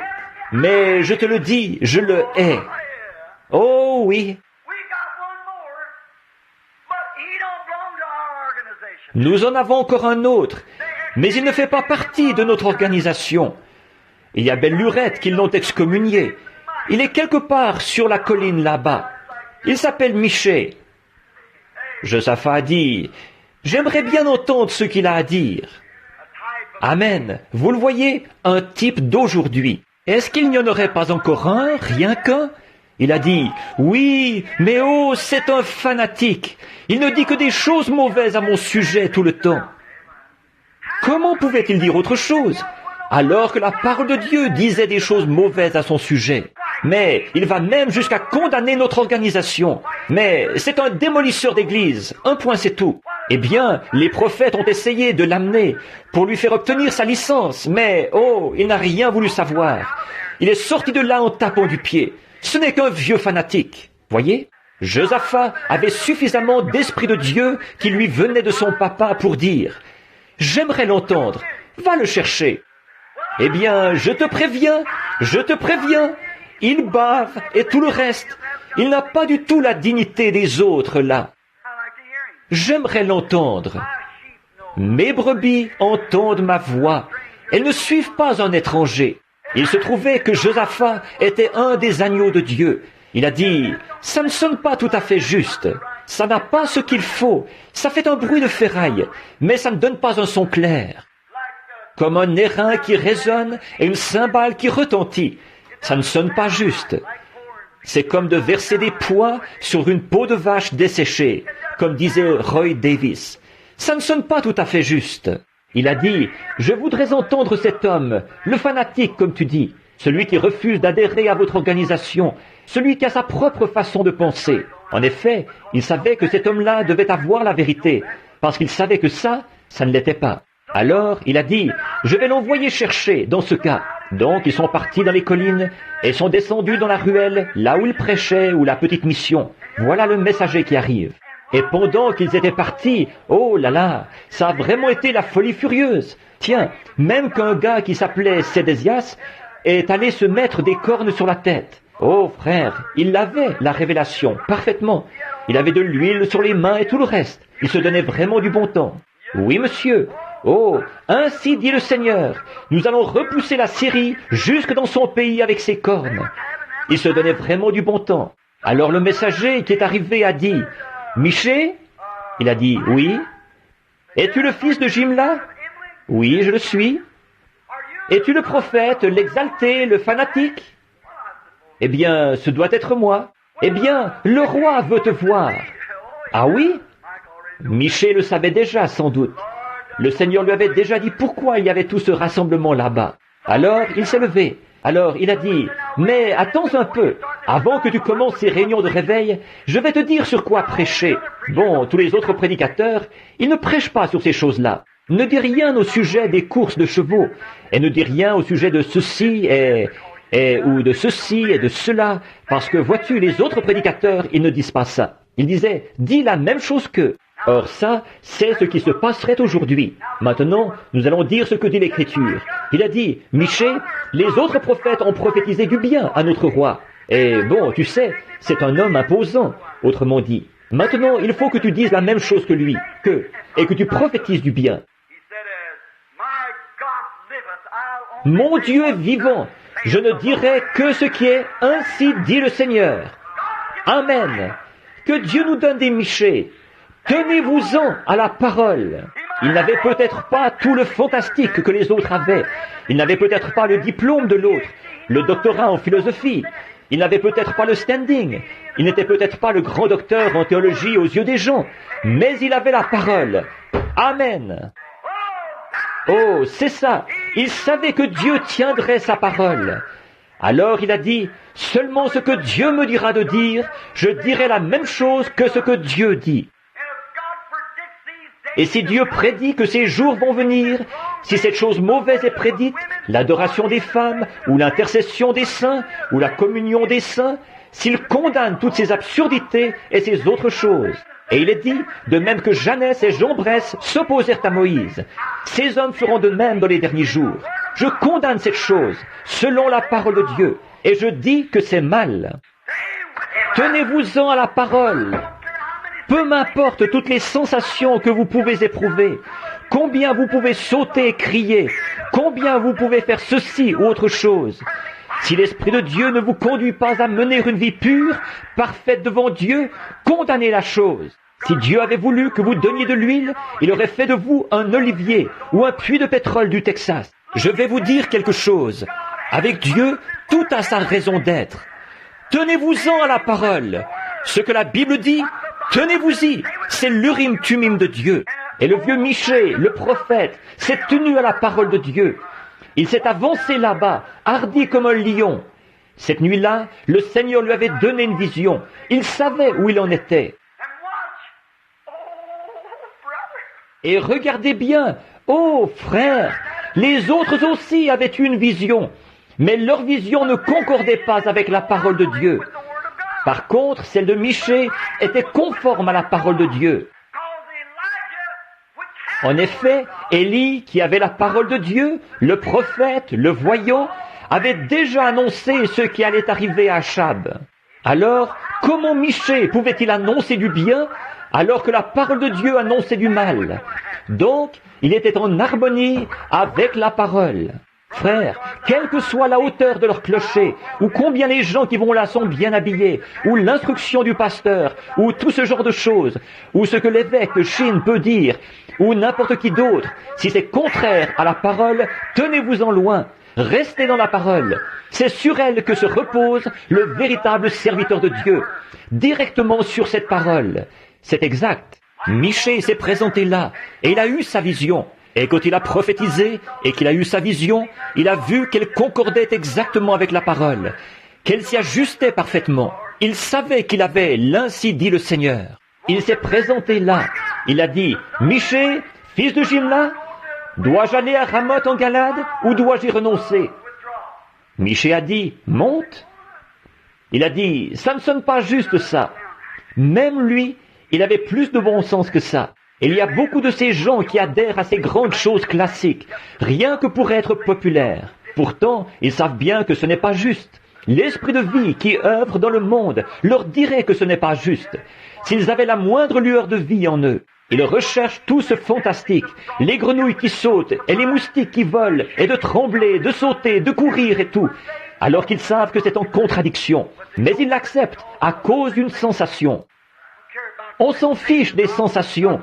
Mais je te le dis, je le hais. Oh oui. Nous en avons encore un autre, mais il ne fait pas partie de notre organisation. Il y a belle lurette qui l'ont excommunié. Il est quelque part sur la colline là-bas. Il s'appelle Michée. Josaphat a dit, j'aimerais bien entendre ce qu'il a à dire. Amen. Vous le voyez, un type d'aujourd'hui. Est-ce qu'il n'y en aurait pas encore un, rien qu'un? Il a dit, oui, mais oh, c'est un fanatique. Il ne dit que des choses mauvaises à mon sujet tout le temps. Comment pouvait-il dire autre chose, alors que la parole de Dieu disait des choses mauvaises à son sujet? Mais il va même jusqu'à condamner notre organisation. Mais c'est un démolisseur d'église. Un point, c'est tout. Eh bien, les prophètes ont essayé de l'amener pour lui faire obtenir sa licence. Mais, oh, il n'a rien voulu savoir. Il est sorti de là en tapant du pied. Ce n'est qu'un vieux fanatique. Voyez? Josaphat avait suffisamment d'esprit de Dieu qui lui venait de son papa pour dire « J'aimerais l'entendre. Va le chercher. » Eh bien, je te préviens, il bave et tout le reste. Il n'a pas du tout la dignité des autres là. J'aimerais l'entendre. Mes brebis entendent ma voix. Elles ne suivent pas un étranger. Il se trouvait que Josaphat était un des agneaux de Dieu. Il a dit, ça ne sonne pas tout à fait juste. Ça n'a pas ce qu'il faut. Ça fait un bruit de ferraille, mais ça ne donne pas un son clair. Comme un airain qui résonne et une cymbale qui retentit. Ça ne sonne pas juste. C'est comme de verser des pois sur une peau de vache desséchée, comme disait Roy Davis. Ça ne sonne pas tout à fait juste. Il a dit, je voudrais entendre cet homme, le fanatique comme tu dis, celui qui refuse d'adhérer à votre organisation, celui qui a sa propre façon de penser. En effet, il savait que cet homme-là devait avoir la vérité, parce qu'il savait que ça ne l'était pas. Alors, il a dit, je vais l'envoyer chercher dans ce cas. Donc, ils sont partis dans les collines et sont descendus dans la ruelle, là où il prêchait, ou la petite mission. Voilà le messager qui arrive. Et pendant qu'ils étaient partis, oh là là, ça a vraiment été la folie furieuse. Tiens, même qu'un gars qui s'appelait Sédésias est allé se mettre des cornes sur la tête. Oh frère, il avait la révélation, parfaitement. Il avait de l'huile sur les mains et tout le reste. Il se donnait vraiment du bon temps. Oui, monsieur. Oh, ainsi dit le Seigneur, nous allons repousser la Syrie jusque dans son pays avec ses cornes. Il se donnait vraiment du bon temps. Alors le messager qui est arrivé a dit, Michée? Il a dit, oui. Es-tu le fils de Jimla? Oui, je le suis. Es-tu le prophète, l'exalté, le fanatique? Eh bien, ce doit être moi. Eh bien, le roi veut te voir. Ah oui? Michée le savait déjà, sans doute. Le Seigneur lui avait déjà dit pourquoi il y avait tout ce rassemblement là-bas. Alors, il s'est levé. Alors, il a dit, « Mais attends un peu, avant que tu commences ces réunions de réveil, je vais te dire sur quoi prêcher. » Bon, tous les autres prédicateurs, ils ne prêchent pas sur ces choses-là. Ne dis rien au sujet des courses de chevaux, et ne dis rien au sujet de ceci ou de ceci et de cela, parce que vois-tu, les autres prédicateurs, ils ne disent pas ça. Ils disaient, dis la même chose qu'eux. Or ça, c'est ce qui se passerait aujourd'hui. Maintenant, nous allons dire ce que dit l'Écriture. Il a dit, Michée, les autres prophètes ont prophétisé du bien à notre roi. Et bon, tu sais, c'est un homme imposant, autrement dit. Maintenant, il faut que tu dises la même chose que lui, et que tu prophétises du bien. Mon Dieu est vivant, je ne dirai que ce qui est, ainsi dit le Seigneur. Amen. Que Dieu nous donne des Michées. Tenez-vous-en à la parole. Il n'avait peut-être pas tout le fantastique que les autres avaient. Il n'avait peut-être pas le diplôme de l'autre, le doctorat en philosophie. Il n'avait peut-être pas le standing. Il n'était peut-être pas le grand docteur en théologie aux yeux des gens. Mais il avait la parole. Amen. Oh, c'est ça. Il savait que Dieu tiendrait sa parole. Alors il a dit, seulement ce que Dieu me dira de dire, je dirai la même chose que ce que Dieu dit. Et si Dieu prédit que ces jours vont venir, si cette chose mauvaise est prédite, l'adoration des femmes, ou l'intercession des saints, ou la communion des saints, s'il condamne toutes ces absurdités et ces autres choses. Et il est dit, de même que Jeannès et Jean Bresse s'opposèrent à Moïse, ces hommes feront de même dans les derniers jours. Je condamne cette chose, selon la parole de Dieu, et je dis que c'est mal. Tenez-vous-en à la parole. Peu m'importe toutes les sensations que vous pouvez éprouver, combien vous pouvez sauter et crier, combien vous pouvez faire ceci ou autre chose. Si l'Esprit de Dieu ne vous conduit pas à mener une vie pure, parfaite devant Dieu, condamnez la chose. Si Dieu avait voulu que vous donniez de l'huile, il aurait fait de vous un olivier ou un puits de pétrole du Texas. Je vais vous dire quelque chose. Avec Dieu, tout a sa raison d'être. Tenez-vous-en à la parole. Ce que la Bible dit, tenez-vous-y. C'est l'Urim Tumim de Dieu. Et le vieux Michée, le prophète, s'est tenu à la parole de Dieu. Il s'est avancé là-bas, hardi comme un lion. Cette nuit-là, le Seigneur lui avait donné une vision. Il savait où il en était. Et regardez bien, oh frère, les autres aussi avaient eu une vision, mais leur vision ne concordait pas avec la parole de Dieu. Par contre, celle de Michée était conforme à la parole de Dieu. En effet, Élie, qui avait la parole de Dieu, le prophète, le voyant, avait déjà annoncé ce qui allait arriver à Achab. Alors, comment Michée pouvait-il annoncer du bien alors que la parole de Dieu annonçait du mal? Donc, il était en harmonie avec la parole. Frères, quelle que soit la hauteur de leur clocher, ou combien les gens qui vont là sont bien habillés, ou l'instruction du pasteur, ou tout ce genre de choses, ou ce que l'évêque de Chine peut dire, ou n'importe qui d'autre, si c'est contraire à la parole, tenez-vous-en loin, restez dans la parole. C'est sur elle que se repose le véritable serviteur de Dieu, directement sur cette parole. C'est exact. Michée s'est présenté là, et il a eu sa vision. Et quand il a prophétisé et qu'il a eu sa vision, il a vu qu'elle concordait exactement avec la parole, qu'elle s'y ajustait parfaitement. Il savait qu'il avait l'ainsi dit le Seigneur. Il s'est présenté là. Il a dit, Michée, fils de Jimla, dois-je aller à Ramoth en Galade ou dois-je y renoncer? Michée a dit, monte. Il a dit, ça ne sonne pas juste ça. Même lui, il avait plus de bon sens que ça. Et il y a beaucoup de ces gens qui adhèrent à ces grandes choses classiques, rien que pour être populaires. Pourtant, ils savent bien que ce n'est pas juste. L'esprit de vie qui œuvre dans le monde leur dirait que ce n'est pas juste. S'ils avaient la moindre lueur de vie en eux, ils recherchent tout ce fantastique, les grenouilles qui sautent et les moustiques qui volent, et de trembler, de sauter, de courir et tout, alors qu'ils savent que c'est en contradiction. Mais ils l'acceptent à cause d'une sensation. On s'en fiche des sensations.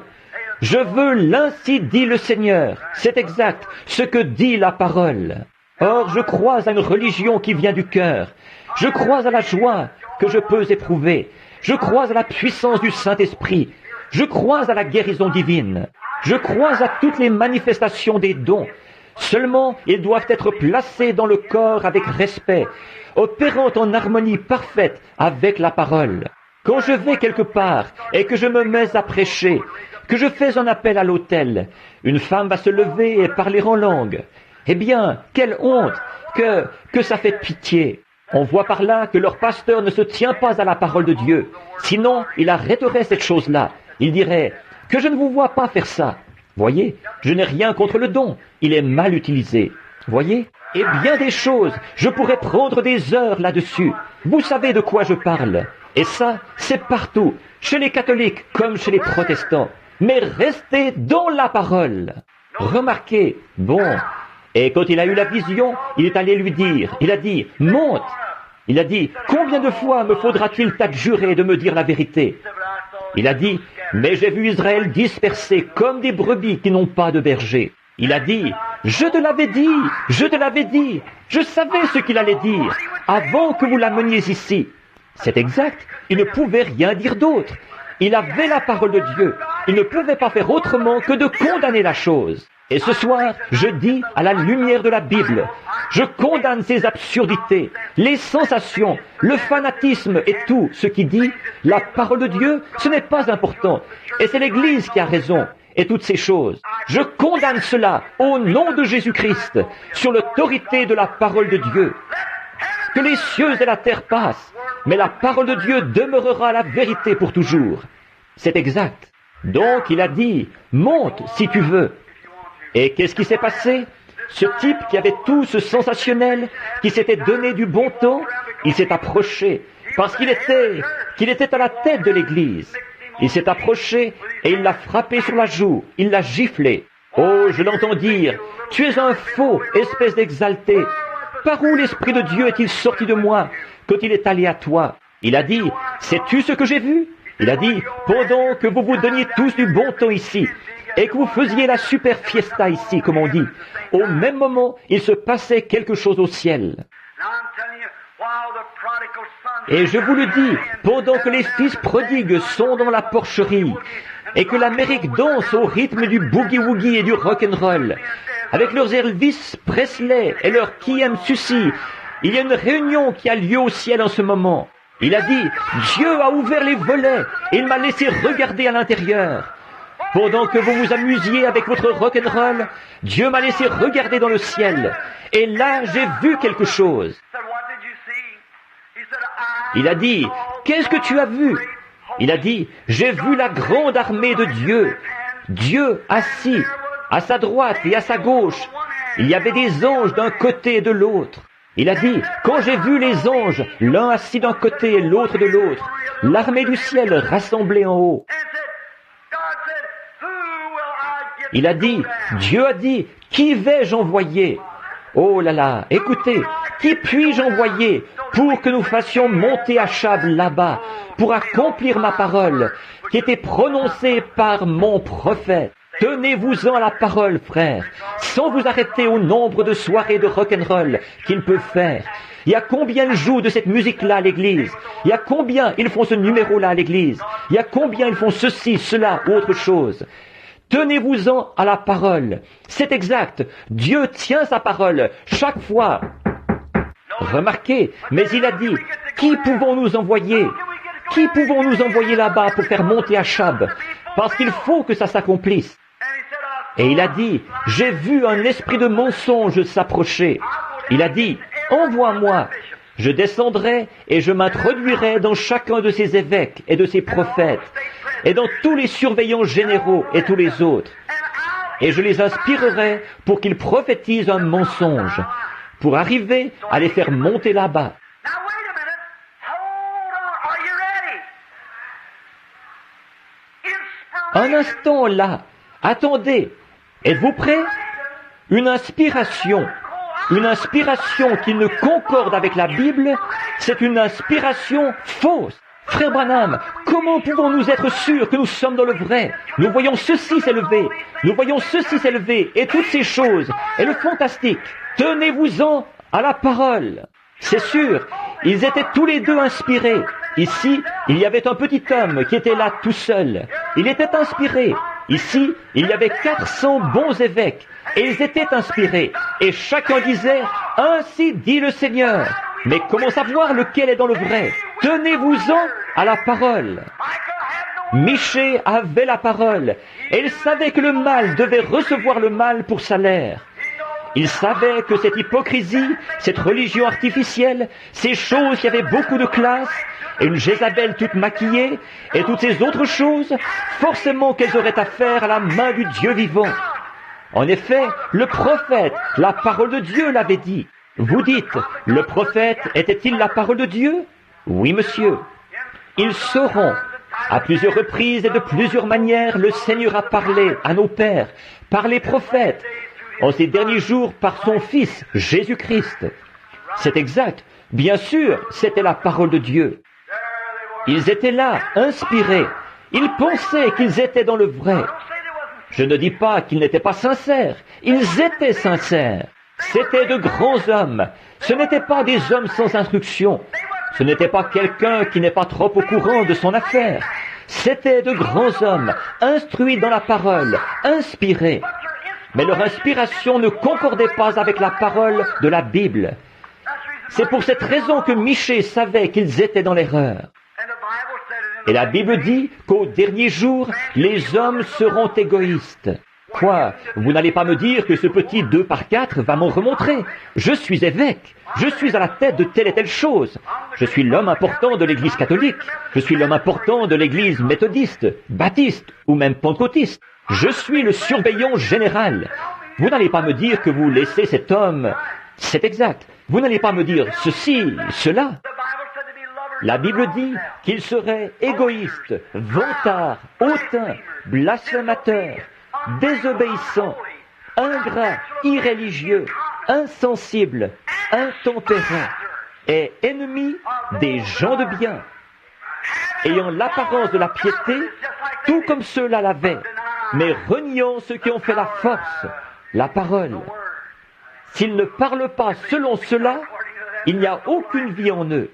Je veux l'ainsi dit le Seigneur. C'est exact, ce que dit la parole. Or, je crois à une religion qui vient du cœur. Je crois à la joie que je peux éprouver. Je crois à la puissance du Saint-Esprit. Je crois à la guérison divine. Je crois à toutes les manifestations des dons. Seulement, ils doivent être placés dans le corps avec respect, opérant en harmonie parfaite avec la parole. Quand je vais quelque part et que je me mets à prêcher, que je fais un appel à l'autel, une femme va se lever et parler en langue. Eh bien, quelle honte, que ça fait pitié. On voit par là que leur pasteur ne se tient pas à la parole de Dieu. Sinon, il arrêterait cette chose-là. Il dirait que je ne vous vois pas faire ça. Voyez, je n'ai rien contre le don. Il est mal utilisé. Voyez, et bien des choses, je pourrais prendre des heures là-dessus. Vous savez de quoi je parle. Et ça, c'est partout, chez les catholiques comme chez les protestants. Mais restez dans la parole. Remarquez, bon, et quand il a eu la vision, il est allé lui dire, il a dit, monte. Il a dit, combien de fois me faudra-t-il t'adjurer de me dire la vérité? Il a dit, mais j'ai vu Israël dispersé comme des brebis qui n'ont pas de berger. Il a dit, je te l'avais dit, je te l'avais dit, je savais ce qu'il allait dire avant que vous l'ameniez ici. C'est exact, il ne pouvait rien dire d'autre. Il avait la parole de Dieu. Il ne pouvait pas faire autrement que de condamner la chose. Et ce soir, je dis à la lumière de la Bible, je condamne ces absurdités, les sensations, le fanatisme et tout ce qui dit, la parole de Dieu, ce n'est pas important. Et c'est l'Église qui a raison. Et toutes ces choses. Je condamne cela au nom de Jésus-Christ, sur l'autorité de la parole de Dieu. Que les cieux et la terre passent, mais la parole de Dieu demeurera la vérité pour toujours. C'est exact. Donc il a dit, monte si tu veux. Et qu'est-ce qui s'est passé? Ce type qui avait tout ce sensationnel, qui s'était donné du bon temps, il s'est approché, parce qu'il était à la tête de l'Église. Il s'est approché et il l'a frappé sur la joue, il l'a giflé. Oh, je l'entends dire, tu es un faux, espèce d'exalté. Par où l'Esprit de Dieu est-il sorti de moi quand il est allé à toi? Il a dit, sais-tu ce que j'ai vu? Il a dit, pendant que vous vous donniez tous du bon temps ici, et que vous faisiez la super fiesta ici, comme on dit, au même moment, il se passait quelque chose au ciel. Et je vous le dis, pendant que les fils prodigues sont dans la porcherie, et que l'Amérique danse au rythme du boogie-woogie et du rock'n'roll, avec leurs Elvis Presley et leurs Kiem Susi, il y a une réunion qui a lieu au ciel en ce moment. Il a dit, Dieu a ouvert les volets, et il m'a laissé regarder à l'intérieur. Pendant que vous vous amusiez avec votre rock'n'roll, Dieu m'a laissé regarder dans le ciel. Et là, j'ai vu quelque chose. Il a dit, qu'est-ce que tu as vu? Il a dit, j'ai vu la grande armée de Dieu. Dieu assis, à sa droite et à sa gauche. Il y avait des anges d'un côté et de l'autre. Il a dit, quand j'ai vu les anges, l'un assis d'un côté et l'autre de l'autre, l'armée du ciel rassemblée en haut. Il a dit, Dieu a dit, qui vais-je envoyer? Oh là là, écoutez, qui puis-je envoyer pour que nous fassions monter Achab là-bas, pour accomplir ma parole, qui était prononcée par mon prophète? Tenez-vous-en à la parole, frère, sans vous arrêter au nombre de soirées de rock'n'roll qu'ils peuvent faire. Il y a combien ils jouent de cette musique-là à l'église? Il y a combien ils font ce numéro-là à l'église? Il y a combien ils font ceci, cela ou autre chose? Tenez-vous-en à la parole. C'est exact. Dieu tient sa parole chaque fois. Remarquez, mais il a dit, qui pouvons-nous envoyer? Qui pouvons-nous envoyer là-bas pour faire monter Achab? Parce qu'il faut que ça s'accomplisse. Et il a dit, j'ai vu un esprit de mensonge s'approcher. Il a dit, envoie-moi. Je descendrai et je m'introduirai dans chacun de ces évêques et de ces prophètes, et dans tous les surveillants généraux et tous les autres. Et je les inspirerai pour qu'ils prophétisent un mensonge, pour arriver à les faire monter là-bas. Un instant là, attendez, êtes-vous prêts? Une inspiration qui ne concorde avec la Bible, c'est une inspiration fausse. Frère Branham, comment pouvons-nous être sûrs que nous sommes dans le vrai? Nous voyons ceci s'élever, et toutes ces choses, et le fantastique. Tenez-vous-en à la parole. C'est sûr, Ils étaient tous les deux inspirés. Ici, il y avait un petit homme qui était là tout seul. Il était inspiré. Ici, il y avait 400 bons évêques. Et ils étaient inspirés. Et chacun disait, « Ainsi dit le Seigneur ». Mais comment savoir lequel est dans le vrai? Tenez-vous-en à la parole. Michée avait la parole, et il savait que le mal devait recevoir le mal pour salaire. Il savait que cette hypocrisie, cette religion artificielle, ces choses qui avaient beaucoup de classe, et une Jézabel toute maquillée, et toutes ces autres choses, forcément qu'elles auraient affaire à la main du Dieu vivant. En effet, le prophète, la parole de Dieu l'avait dit. Vous dites, le prophète était-il la parole de Dieu? Oui, monsieur. Ils sauront. À plusieurs reprises et de plusieurs manières, le Seigneur a parlé à nos pères, par les prophètes, en ces derniers jours par son Fils, Jésus-Christ. C'est exact. Bien sûr, c'était la parole de Dieu. Ils étaient là, inspirés. Ils pensaient qu'ils étaient dans le vrai. Je ne dis pas qu'ils n'étaient pas sincères. Ils étaient sincères. C'étaient de grands hommes. Ce n'étaient pas des hommes sans instruction. Ce n'était pas quelqu'un qui n'est pas trop au courant de son affaire. C'étaient de grands hommes, instruits dans la parole, inspirés. Mais leur inspiration ne concordait pas avec la parole de la Bible. C'est pour cette raison que Michée savait qu'ils étaient dans l'erreur. Et la Bible dit qu'au dernier jour, les hommes seront égoïstes. Quoi? Vous n'allez pas me dire que ce petit 2x4 va m'en remontrer. Je suis évêque. Je suis à la tête de telle et telle chose. Je suis l'homme important de l'Église catholique. Je suis l'homme important de l'Église méthodiste, baptiste ou même pentecôtiste. Je suis le surveillant général. Vous n'allez pas me dire que vous laissez cet homme. C'est exact. Vous n'allez pas me dire ceci, cela. La Bible dit qu'il serait égoïste, vantard, hautain, blasphémateur, désobéissant, ingrat, irréligieux, insensible, intempérant et ennemi des gens de bien, ayant l'apparence de la piété, tout comme ceux-là l'avaient, mais reniant ceux qui ont fait la force, la parole. S'ils ne parlent pas selon cela, il n'y a aucune vie en eux.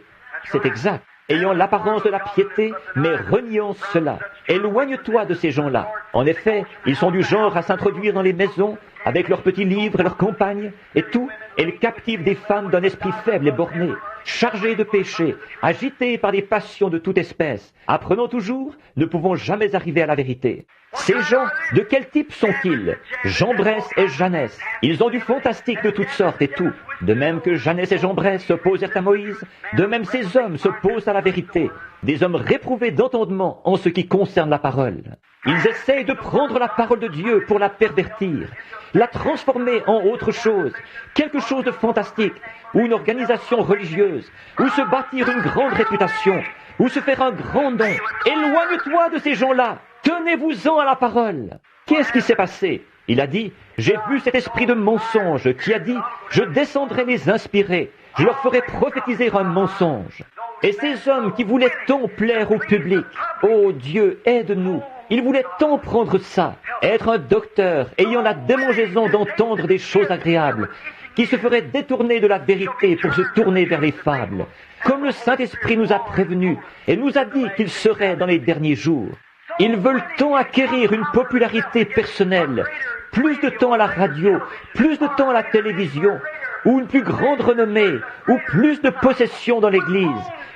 C'est exact. Ayant l'apparence de la piété, mais reniant cela. Éloigne-toi de ces gens-là. En effet, ils sont du genre à s'introduire dans les maisons, avec leurs petits livres et leurs compagnes, et tout, et ils captivent des femmes d'un esprit faible et borné, chargées de péché, agitées par des passions de toute espèce, apprenant toujours, ne pouvant jamais arriver à la vérité. Ces gens, de quel type sont-ils? Jean-Bresse et Jeannès. Ils ont du fantastique de toutes sortes et tout. De même que Jeannès et Jean-Bresse s'opposèrent à Moïse, de même ces hommes s'opposent à la vérité. Des hommes réprouvés d'entendement en ce qui concerne la parole. Ils essayent de prendre la parole de Dieu pour la pervertir, la transformer en autre chose, quelque chose de fantastique, ou une organisation religieuse, ou se bâtir une grande réputation, ou se faire un grand nom. Éloigne-toi de ces gens-là. Tenez-vous-en à la parole. Qu'est-ce qui s'est passé? Il a dit, j'ai vu cet esprit de mensonge qui a dit, je descendrai les inspirer, je leur ferai prophétiser un mensonge. Et ces hommes qui voulaient tant plaire au public, ô Dieu, aide-nous. Ils voulaient tant prendre ça, être un docteur ayant la démangeaison d'entendre des choses agréables, qui se ferait détourner de la vérité pour se tourner vers les fables, comme le Saint-Esprit nous a prévenus et nous a dit qu'il serait dans les derniers jours. Ils veulent tant acquérir une popularité personnelle, plus de temps à la radio, plus de temps à la télévision, ou une plus grande renommée, ou plus de possession dans l'Église,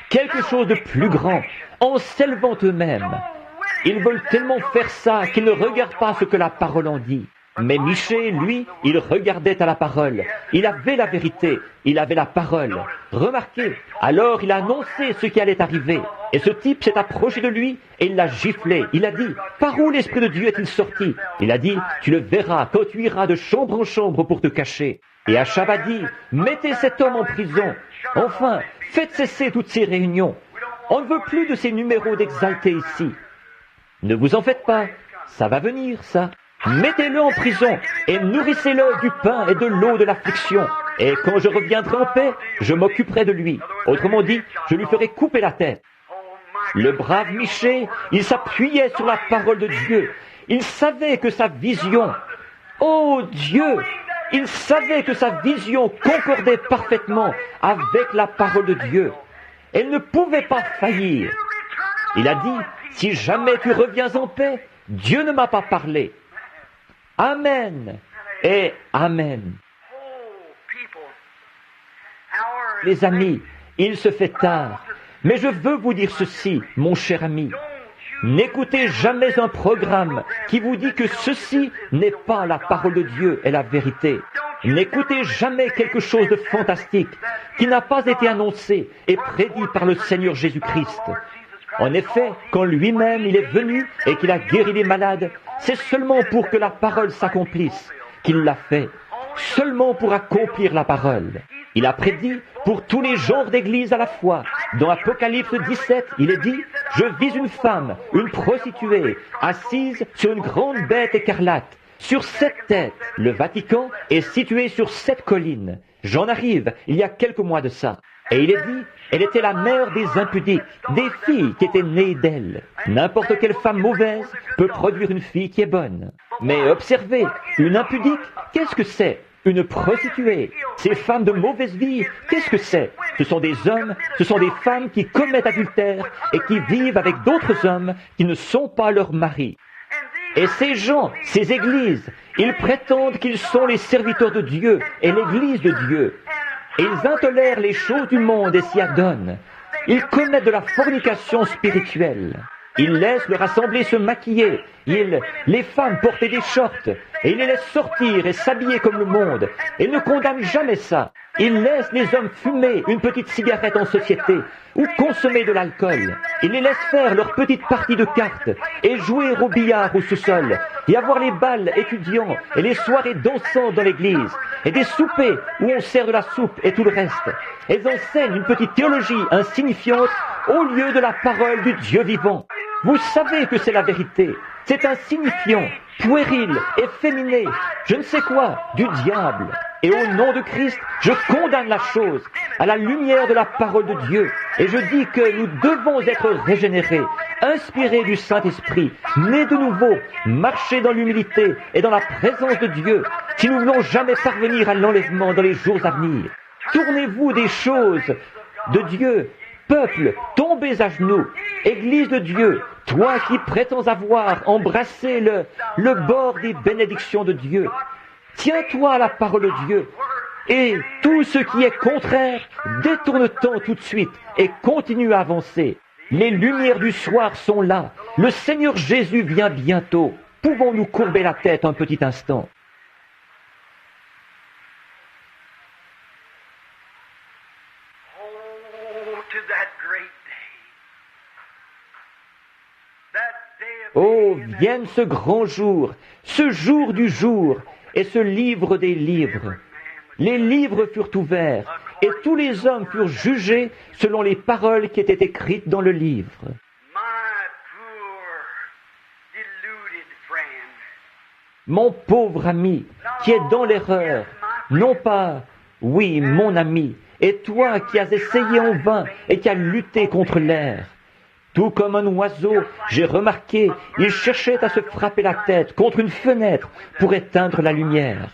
quelque chose de plus grand, en s'élevant eux-mêmes. Ils veulent tellement faire ça qu'ils ne regardent pas ce que la parole en dit. Mais Michée, lui, il regardait à la parole. Il avait la vérité, il avait la parole. Remarquez, alors il a annoncé ce qui allait arriver. Et ce type s'est approché de lui et il l'a giflé. Il a dit, par où l'Esprit de Dieu est-il sorti? Il a dit, tu le verras quand tu iras de chambre en chambre pour te cacher. Et Achab a dit, mettez cet homme en prison. Enfin, faites cesser toutes ces réunions. On ne veut plus de ces numéros d'exaltés ici. Ne vous en faites pas, ça va venir, ça. Mettez-le en prison et nourrissez-le du pain et de l'eau de l'affliction. Et quand je reviendrai en paix, je m'occuperai de lui. Autrement dit, je lui ferai couper la tête. Le brave Michée, il s'appuyait sur la parole de Dieu. Il savait que sa vision, oh Dieu, Il savait que sa vision concordait parfaitement avec la parole de Dieu. Elle ne pouvait pas faillir. Il a dit, si jamais tu reviens en paix, Dieu ne m'a pas parlé. Amen et Amen. Les amis, il se fait tard, mais je veux vous dire ceci, mon cher ami. N'écoutez jamais un programme qui vous dit que ceci n'est pas la parole de Dieu et la vérité. N'écoutez jamais quelque chose de fantastique qui n'a pas été annoncé et prédit par le Seigneur Jésus-Christ. En effet, quand lui-même il est venu et qu'il a guéri les malades, c'est seulement pour que la parole s'accomplisse qu'il l'a fait, seulement pour accomplir la parole. Il a prédit pour tous les genres d'églises à la fois. Dans Apocalypse 17, il est dit « Je vis une femme, une prostituée, assise sur une grande bête écarlate. Sur 7 têtes, le Vatican est situé sur 7 collines. » J'en arrive, il y a quelques mois de ça. Et il est dit, elle était la mère des impudiques, des filles qui étaient nées d'elle. N'importe quelle femme mauvaise peut produire une fille qui est bonne. Mais observez, une impudique, qu'est-ce que c'est ? Une prostituée. Ces femmes de mauvaise vie, qu'est-ce que c'est ? Ce sont des hommes, ce sont des femmes qui commettent adultère et qui vivent avec d'autres hommes qui ne sont pas leurs maris. Et ces gens, ces églises, ils prétendent qu'ils sont les serviteurs de Dieu et l'église de Dieu. Et ils intolèrent les choses du monde et s'y adonnent. Ils commettent de la fornication spirituelle. Ils laissent leur assemblée se maquiller. Les femmes porter des shorts. Et ils les laissent sortir et s'habiller comme le monde. Et ils ne condamnent jamais ça. Ils laissent les hommes fumer une petite cigarette en société ou consommer de l'alcool. Ils les laissent faire leur petite partie de cartes et jouer au billard au sous-sol et avoir les bals étudiants et les soirées dansantes dans l'église et des soupers où on sert de la soupe et tout le reste. Elles enseignent une petite théologie insignifiante au lieu de la parole du Dieu vivant. Vous savez que c'est la vérité. C'est insignifiant, puéril, efféminé, je ne sais quoi, du diable. Et au nom de Christ, je condamne la chose à la lumière de la parole de Dieu. Et je dis que nous devons être régénérés, inspirés du Saint-Esprit, nés de nouveau, marcher dans l'humilité et dans la présence de Dieu, si nous voulons jamais parvenir à l'enlèvement dans les jours à venir. Tournez-vous des choses de Dieu. Peuple, tombez à genoux. Église de Dieu, toi qui prétends avoir embrassé le bord des bénédictions de Dieu, tiens-toi à la parole de Dieu. Et tout ce qui est contraire, détourne-t'en tout de suite et continue à avancer. Les lumières du soir sont là. Le Seigneur Jésus vient bientôt. Pouvons-nous courber la tête un petit instant ? Oh, vienne ce grand jour, ce jour du jour, et ce livre des livres. Les livres furent ouverts, et tous les hommes furent jugés selon les paroles qui étaient écrites dans le livre. Mon pauvre ami, qui est dans l'erreur, non pas, oui, mon ami, et toi qui as essayé en vain et qui as lutté contre l'air. Tout comme un oiseau, j'ai remarqué, il cherchait à se frapper la tête contre une fenêtre pour éteindre la lumière.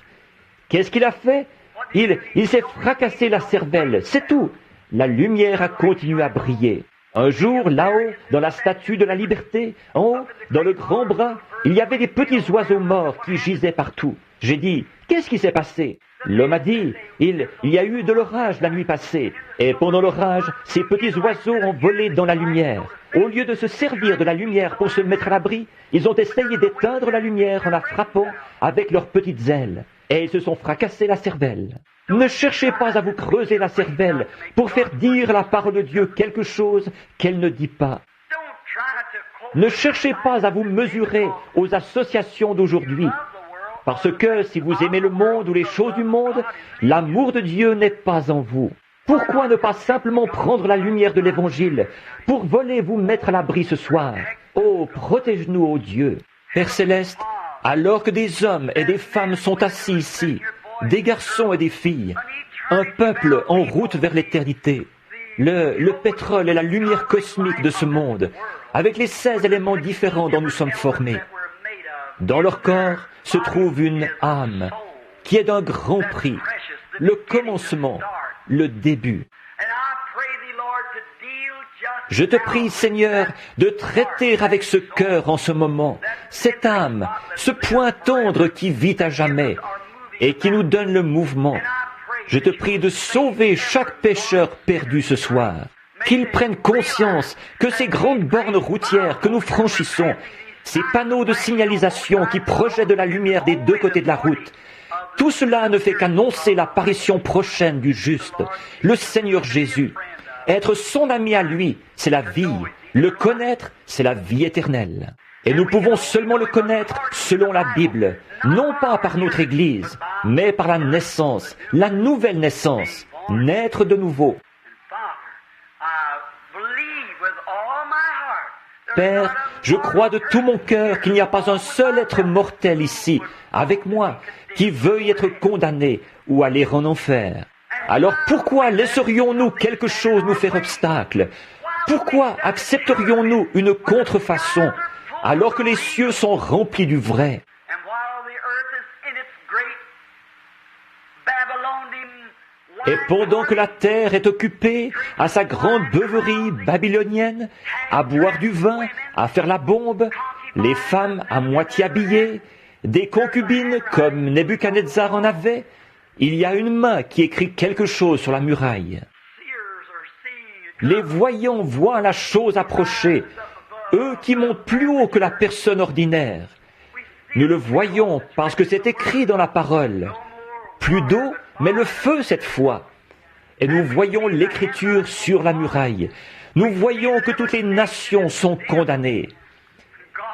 Qu'est-ce qu'il a fait ? Il s'est fracassé la cervelle, c'est tout. La lumière a continué à briller. Un jour, là-haut, dans la statue de la liberté, en haut, dans le grand bras, il y avait des petits oiseaux morts qui gisaient partout. J'ai dit, qu'est-ce qui s'est passé ? L'homme a dit, il y a eu de l'orage la nuit passée, et pendant l'orage, ces petits oiseaux ont volé dans la lumière. Au lieu de se servir de la lumière pour se mettre à l'abri, ils ont essayé d'éteindre la lumière en la frappant avec leurs petites ailes, et ils se sont fracassés la cervelle. Ne cherchez pas à vous creuser la cervelle pour faire dire à la parole de Dieu quelque chose qu'elle ne dit pas. Ne cherchez pas à vous mesurer aux associations d'aujourd'hui. Parce que si vous aimez le monde ou les choses du monde, l'amour de Dieu n'est pas en vous. Pourquoi ne pas simplement prendre la lumière de l'Évangile pour voler vous mettre à l'abri ce soir ? Oh, protège-nous, ô Dieu. Père Céleste, alors que des hommes et des femmes sont assis ici, des garçons et des filles, un peuple en route vers l'éternité, le pétrole et la lumière cosmique de ce monde, avec les 16 éléments différents dont nous sommes formés. Dans leur corps se trouve une âme qui est d'un grand prix, le commencement, le début. Je te prie, Seigneur, de traiter avec ce cœur en ce moment, cette âme, ce point tendre qui vit à jamais et qui nous donne le mouvement. Je te prie de sauver chaque pécheur perdu ce soir, qu'il prenne conscience que ces grandes bornes routières que nous franchissons, ces panneaux de signalisation qui projettent de la lumière des deux côtés de la route, tout cela ne fait qu'annoncer l'apparition prochaine du juste, le Seigneur Jésus. Être son ami à lui, c'est la vie. Le connaître, c'est la vie éternelle. Et nous pouvons seulement le connaître selon la Bible, non pas par notre Église, mais par la naissance, la nouvelle naissance, naître de nouveau. Père, je crois de tout mon cœur qu'il n'y a pas un seul être mortel ici, avec moi, qui veuille être condamné ou aller en enfer. Alors pourquoi laisserions-nous quelque chose nous faire obstacle? Pourquoi accepterions-nous une contrefaçon alors que les cieux sont remplis du vrai? Et pendant que la terre est occupée à sa grande beuverie babylonienne, à boire du vin, à faire la bombe, les femmes à moitié habillées, des concubines comme Nebuchadnezzar en avait, il y a une main qui écrit quelque chose sur la muraille. Les voyants voient la chose approcher, eux qui montent plus haut que la personne ordinaire. Nous le voyons parce que c'est écrit dans la parole. Plus d'eau, mais le feu cette fois. Et nous voyons l'écriture sur la muraille. Nous voyons que toutes les nations sont condamnées.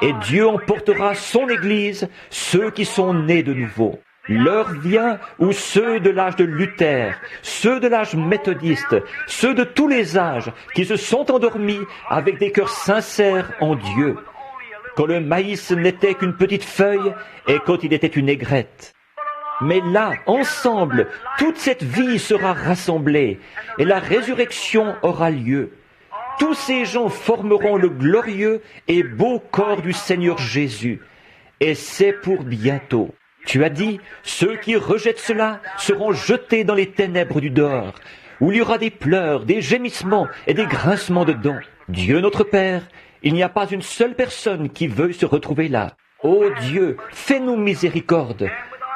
Et Dieu emportera son Église, ceux qui sont nés de nouveau. L'heure vient où ceux de l'âge de Luther, ceux de l'âge méthodiste, ceux de tous les âges qui se sont endormis avec des cœurs sincères en Dieu, quand le maïs n'était qu'une petite feuille et quand il était une aigrette. Mais là, ensemble, toute cette vie sera rassemblée et la résurrection aura lieu. Tous ces gens formeront le glorieux et beau corps du Seigneur Jésus. Et c'est pour bientôt. Tu as dit, ceux qui rejettent cela seront jetés dans les ténèbres du dehors, où il y aura des pleurs, des gémissements et des grincements de dents. Dieu notre Père, il n'y a pas une seule personne qui veuille se retrouver là. Ô Dieu, fais-nous miséricorde.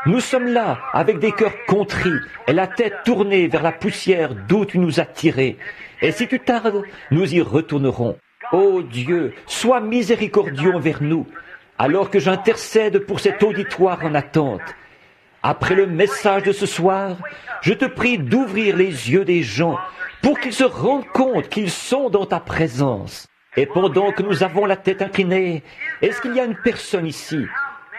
Nous sommes là avec des cœurs contris et la tête tournée vers la poussière d'où tu nous as tirés. Et si tu tardes, nous y retournerons. Ô Dieu, sois miséricordieux envers nous, alors que j'intercède pour cet auditoire en attente. Après le message de ce soir, je te prie d'ouvrir les yeux des gens pour qu'ils se rendent compte qu'ils sont dans ta présence. Et pendant que nous avons la tête inclinée, est-ce qu'il y a une personne ici,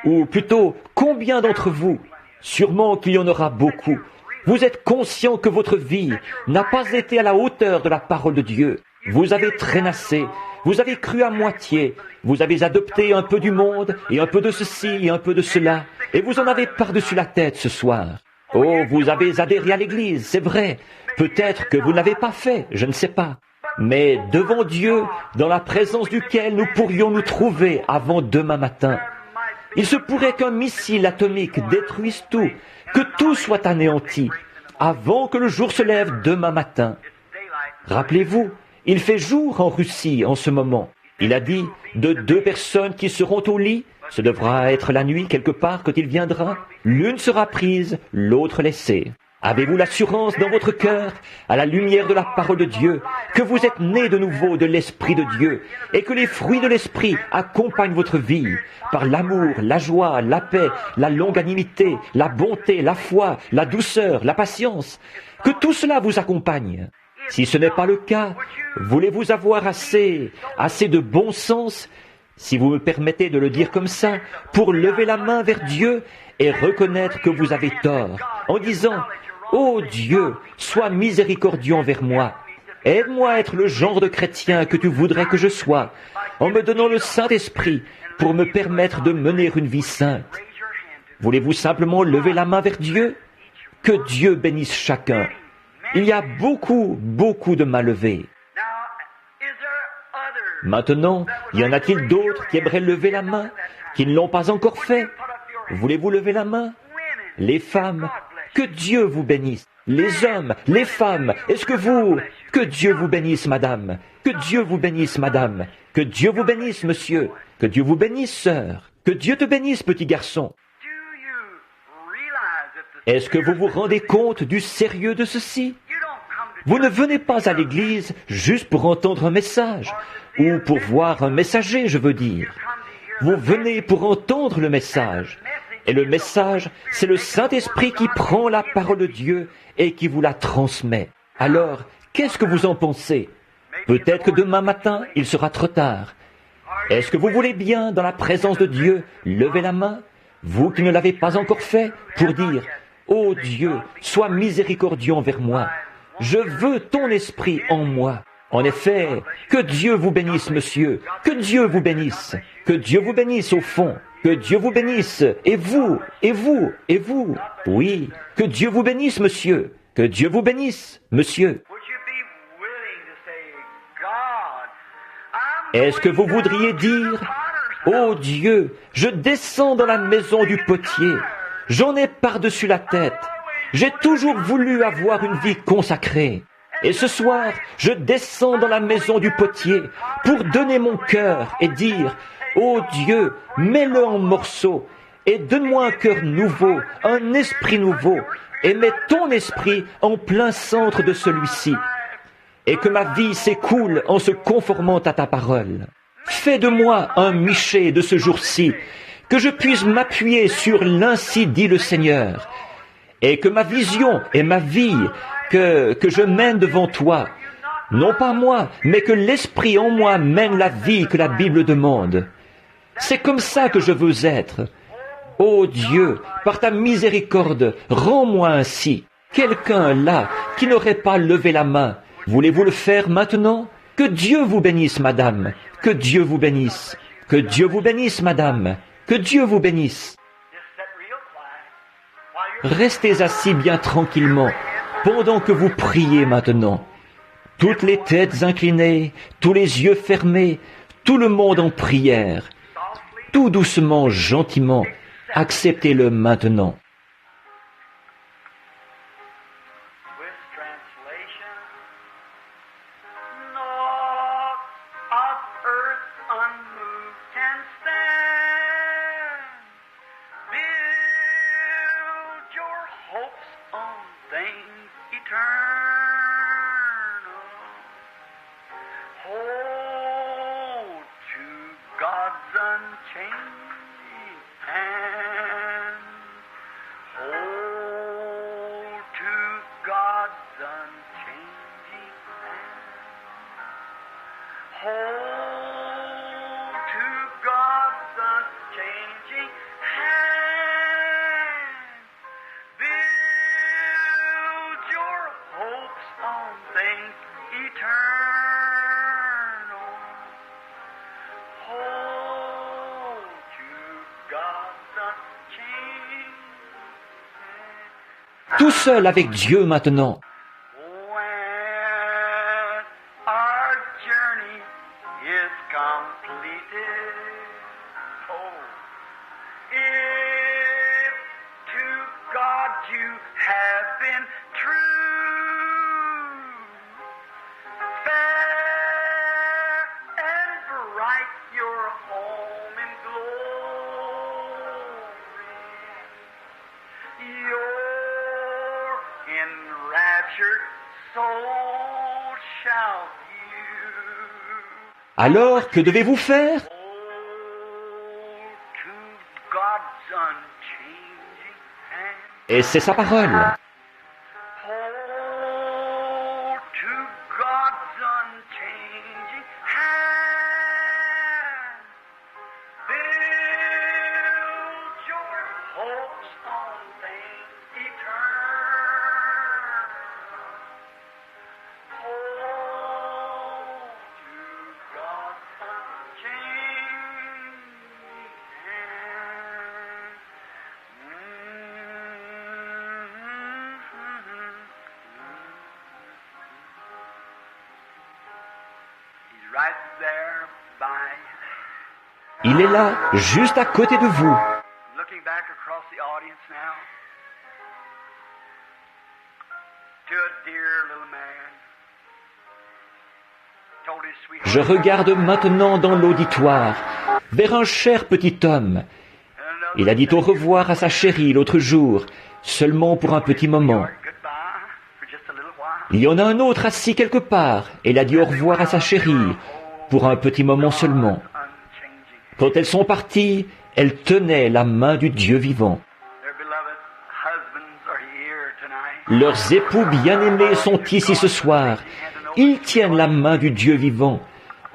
ou plutôt, combien d'entre vous, sûrement qu'il y en aura beaucoup, vous êtes conscient que votre vie n'a pas été à la hauteur de la parole de Dieu? Vous avez traînassé, vous avez cru à moitié, vous avez adopté un peu du monde et un peu de ceci et un peu de cela, et vous en avez par-dessus la tête ce soir. Oh, vous avez adhéré à l'Église, c'est vrai. Peut-être que vous ne l'avez pas fait, je ne sais pas. Mais devant Dieu, dans la présence duquel nous pourrions nous trouver avant demain matin, il se pourrait qu'un missile atomique détruise tout, que tout soit anéanti, avant que le jour se lève demain matin. Rappelez-vous, il fait jour en Russie en ce moment. Il a dit, de 2 personnes qui seront au lit, ce devra être la nuit quelque part quand il viendra, l'une sera prise, l'autre laissée. Avez-vous l'assurance dans votre cœur, à la lumière de la parole de Dieu, que vous êtes nés de nouveau de l'Esprit de Dieu, et que les fruits de l'Esprit accompagnent votre vie, par l'amour, la joie, la paix, la longanimité, la bonté, la foi, la douceur, la patience, que tout cela vous accompagne? Si ce n'est pas le cas, voulez-vous avoir assez de bon sens, si vous me permettez de le dire comme ça, pour lever la main vers Dieu et reconnaître que vous avez tort, en disant « Ô Dieu, sois miséricordieux envers moi, aide-moi à être le genre de chrétien que tu voudrais que je sois, en me donnant le Saint-Esprit pour me permettre de mener une vie sainte. » Voulez-vous simplement lever la main vers Dieu? Que Dieu bénisse chacun. Il y a beaucoup de mains levées. Maintenant, y en a-t-il d'autres qui aimeraient lever la main, qui ne l'ont pas encore fait? Voulez-vous lever la main? Les femmes, que Dieu vous bénisse. Les hommes, les femmes, est-ce que vous... Que Dieu vous bénisse, madame. Que Dieu vous bénisse, madame. Que Dieu vous bénisse, monsieur. Que Dieu vous bénisse, sœur. Que Dieu te bénisse, petit garçon. Est-ce que vous vous rendez compte du sérieux de ceci? Vous ne venez pas à l'église juste pour entendre un message, ou pour voir un messager, je veux dire. Vous venez pour entendre le message. Et le message, c'est le Saint-Esprit qui prend la parole de Dieu et qui vous la transmet. Alors, qu'est-ce que vous en pensez? Peut-être que demain matin, il sera trop tard. Est-ce que vous voulez bien, dans la présence de Dieu, lever la main, vous qui ne l'avez pas encore fait, pour dire « Ô Dieu, sois miséricordieux envers moi. Je veux ton esprit en moi. » En effet, que Dieu vous bénisse, monsieur. Que Dieu vous bénisse. Que Dieu vous bénisse au fond. Que Dieu vous bénisse. Et vous, et vous, et vous. Oui, que Dieu vous bénisse, monsieur. Que Dieu vous bénisse, monsieur. Est-ce que vous voudriez dire « Ô Dieu, je descends dans la maison du potier. J'en ai par-dessus la tête. J'ai toujours voulu avoir une vie consacrée. Et ce soir, je descends dans la maison du potier pour donner mon cœur et dire « Ô Dieu, mets-le en morceaux et donne-moi un cœur nouveau, un esprit nouveau, et mets ton esprit en plein centre de celui-ci. Et que ma vie s'écoule en se conformant à ta parole. Fais de moi un Michée de ce jour-ci, que je puisse m'appuyer sur l'ainsi dit le Seigneur, et que ma vision et ma vie que je mène devant toi, non pas moi, mais que l'Esprit en moi mène la vie que la Bible demande. C'est comme ça que je veux être. Ô Dieu, par ta miséricorde, rends-moi ainsi. Quelqu'un là qui n'aurait pas levé la main, voulez-vous le faire maintenant? Que Dieu vous bénisse, madame. Que Dieu vous bénisse. Que Dieu vous bénisse, madame. Que Dieu vous bénisse. Restez assis bien tranquillement pendant que vous priez maintenant. Toutes les têtes inclinées, tous les yeux fermés, tout le monde en prière. Tout doucement, gentiment, acceptez-le maintenant. Tout seul avec Dieu maintenant. Alors, que devez-vous faire? Et c'est sa parole. Il est là, juste à côté de vous. to a dear little man. Told his sweetheart, Je regarde maintenant dans l'auditoire vers un cher petit homme. Il a dit au revoir à sa chérie l'autre jour, seulement pour un petit moment. goodbye for just a little while. Il y en a un autre assis quelque part, et il a dit au revoir à sa chérie, pour un petit moment seulement. Unchanging. Quand elles sont parties, elles tenaient la main du Dieu vivant. Their beloved husbands are here tonight. Leurs époux bien-aimés sont ici ce soir. Ils tiennent la main du Dieu vivant,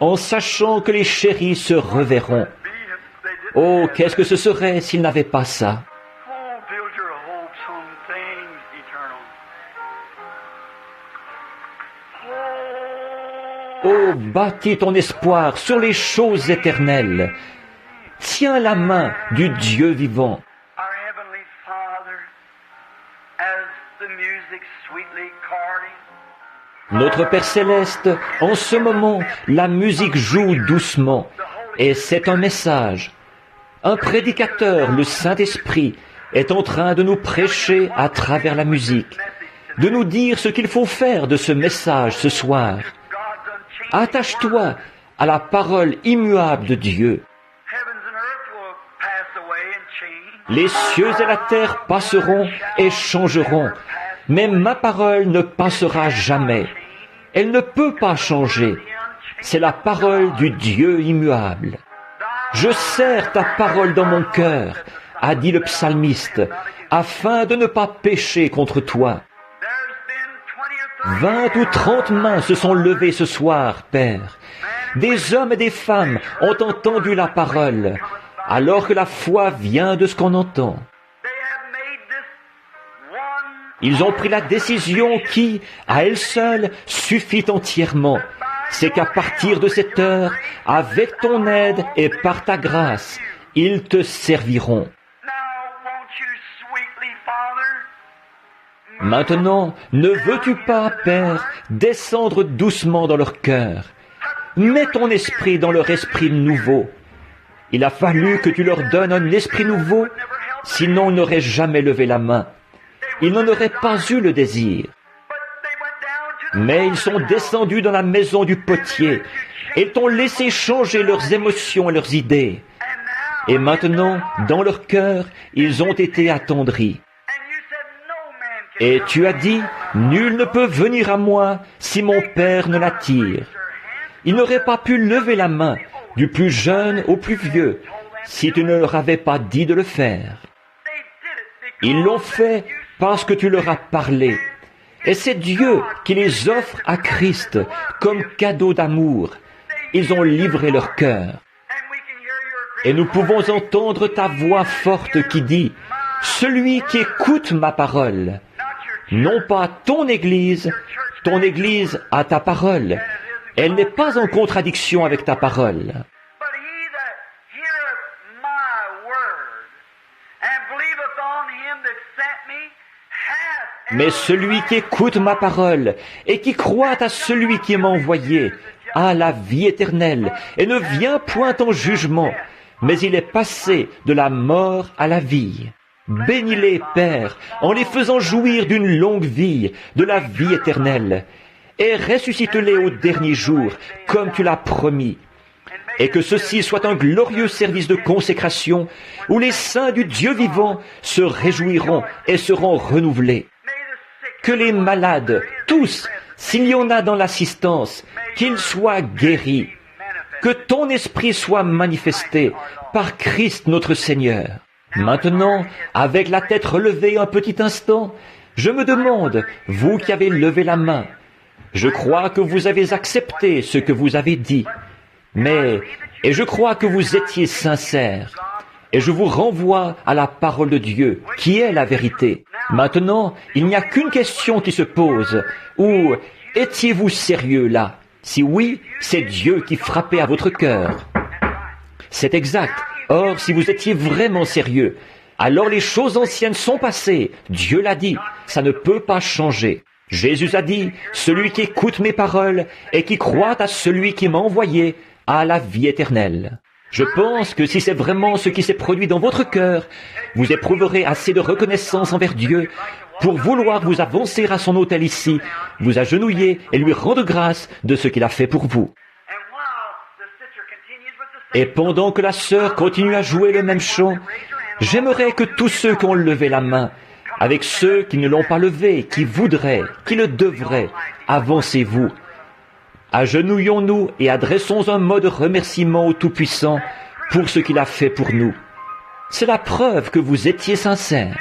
en sachant que les chéris se reverront. Be if they didn't Oh, have qu'est-ce que ce serait s'ils n'avaient pas ça? Oh, build your hopes on things eternal. Oh, bâtis ton espoir sur les choses éternelles. Tiens la main du Dieu vivant. Our Heavenly Father, as the music sweetly chording, Notre Père Céleste, en ce moment, la musique joue doucement. Et c'est un message. Un prédicateur, le Saint-Esprit, est en train de nous prêcher à travers la musique, de nous dire ce qu'il faut faire de ce message ce soir. God's unchanging. Attache-toi à la parole immuable de Dieu. Heavens and earth will pass away and change. Les cieux et la terre passeront et changeront, mais ma parole ne passera jamais. Elle ne peut pas changer. C'est la parole du Dieu immuable. Je serre ta parole dans mon cœur, a dit le psalmiste, afin de ne pas pécher contre toi. There's been 20 or 30 20 ou 30 mains se sont levées ce soir, Père. Des hommes et des femmes ont entendu la parole, alors que la foi vient de ce qu'on entend. they have made this one Ils ont pris la décision qui, à elle seule, suffit entièrement. C'est qu'à partir de cette heure, avec ton aide et par ta grâce, ils te serviront. now won't you sweetly, Father? Maintenant, ne veux-tu pas, Père, descendre doucement dans leur cœur? Mets ton esprit dans leur esprit nouveau. Il a fallu que tu leur donnes un esprit nouveau, sinon ils n'auraient jamais levé la main. Ils n'en auraient pas eu le désir. But they went down to the Mais ils sont descendus dans la maison du potier et t'ont laissé changer leurs émotions et leurs idées. Et maintenant, dans leur cœur, ils ont été attendris. and you said no man can Et tu as dit, nul ne peut venir à moi si mon Père ne l'attire. Ils n'auraient pas pu lever la main, du plus jeune au plus vieux, si tu ne leur avais pas dit de le faire. they did it because Ils l'ont fait parce que tu leur as parlé. Et c'est Dieu qui les offre à Christ comme cadeau d'amour. Ils ont livré leur cœur. and we can hear your great Et nous pouvons entendre ta voix forte qui dit, « Celui qui écoute ma parole, not your non pas ton Église a ta parole. Elle n'est pas en contradiction avec ta parole. but he that heareth my word and believeth on him that sent me hath Mais celui qui écoute ma parole et qui croit à celui qui m'a envoyé a la vie éternelle et ne vient point en jugement, mais il est passé de la mort à la vie. Bénis-les, Père, en les faisant jouir d'une longue vie, de la vie éternelle, et ressuscite-les au dernier jour, comme tu l'as promis. Et que ceci soit un glorieux service de consécration où les saints du Dieu vivant se réjouiront et seront renouvelés. Que les malades, tous, s'il y en a dans l'assistance, qu'ils soient guéris. Que ton esprit soit manifesté par Christ notre Seigneur. Maintenant, avec la tête relevée un petit instant, je me demande, vous qui avez levé la main, je crois que vous avez accepté ce que vous avez dit, et je crois que vous étiez sincères. Et je vous renvoie à la parole de Dieu, qui est la vérité. Maintenant, il n'y a qu'une question qui se pose. Ou étiez-vous sérieux là? Si oui, c'est Dieu qui frappait à votre cœur. C'est exact. Or, si vous étiez vraiment sérieux, alors les choses anciennes sont passées. Dieu l'a dit. Ça ne peut pas changer. Jésus a dit, celui qui écoute mes paroles et qui croit à celui qui m'a envoyé a la vie éternelle. Je pense que si c'est vraiment ce qui s'est produit dans votre cœur, vous éprouverez assez de reconnaissance envers Dieu pour vouloir vous avancer à son autel ici, vous agenouiller et lui rendre grâce de ce qu'il a fait pour vous. Et pendant que la sœur continue à jouer le même chant, j'aimerais que tous ceux qui ont levé la main, avec ceux qui ne l'ont pas levé, qui voudraient, qui le devraient, avancez-vous. Agenouillons-nous et adressons un mot de remerciement au Tout-Puissant pour ce qu'il a fait pour nous. C'est la preuve que vous étiez sincères.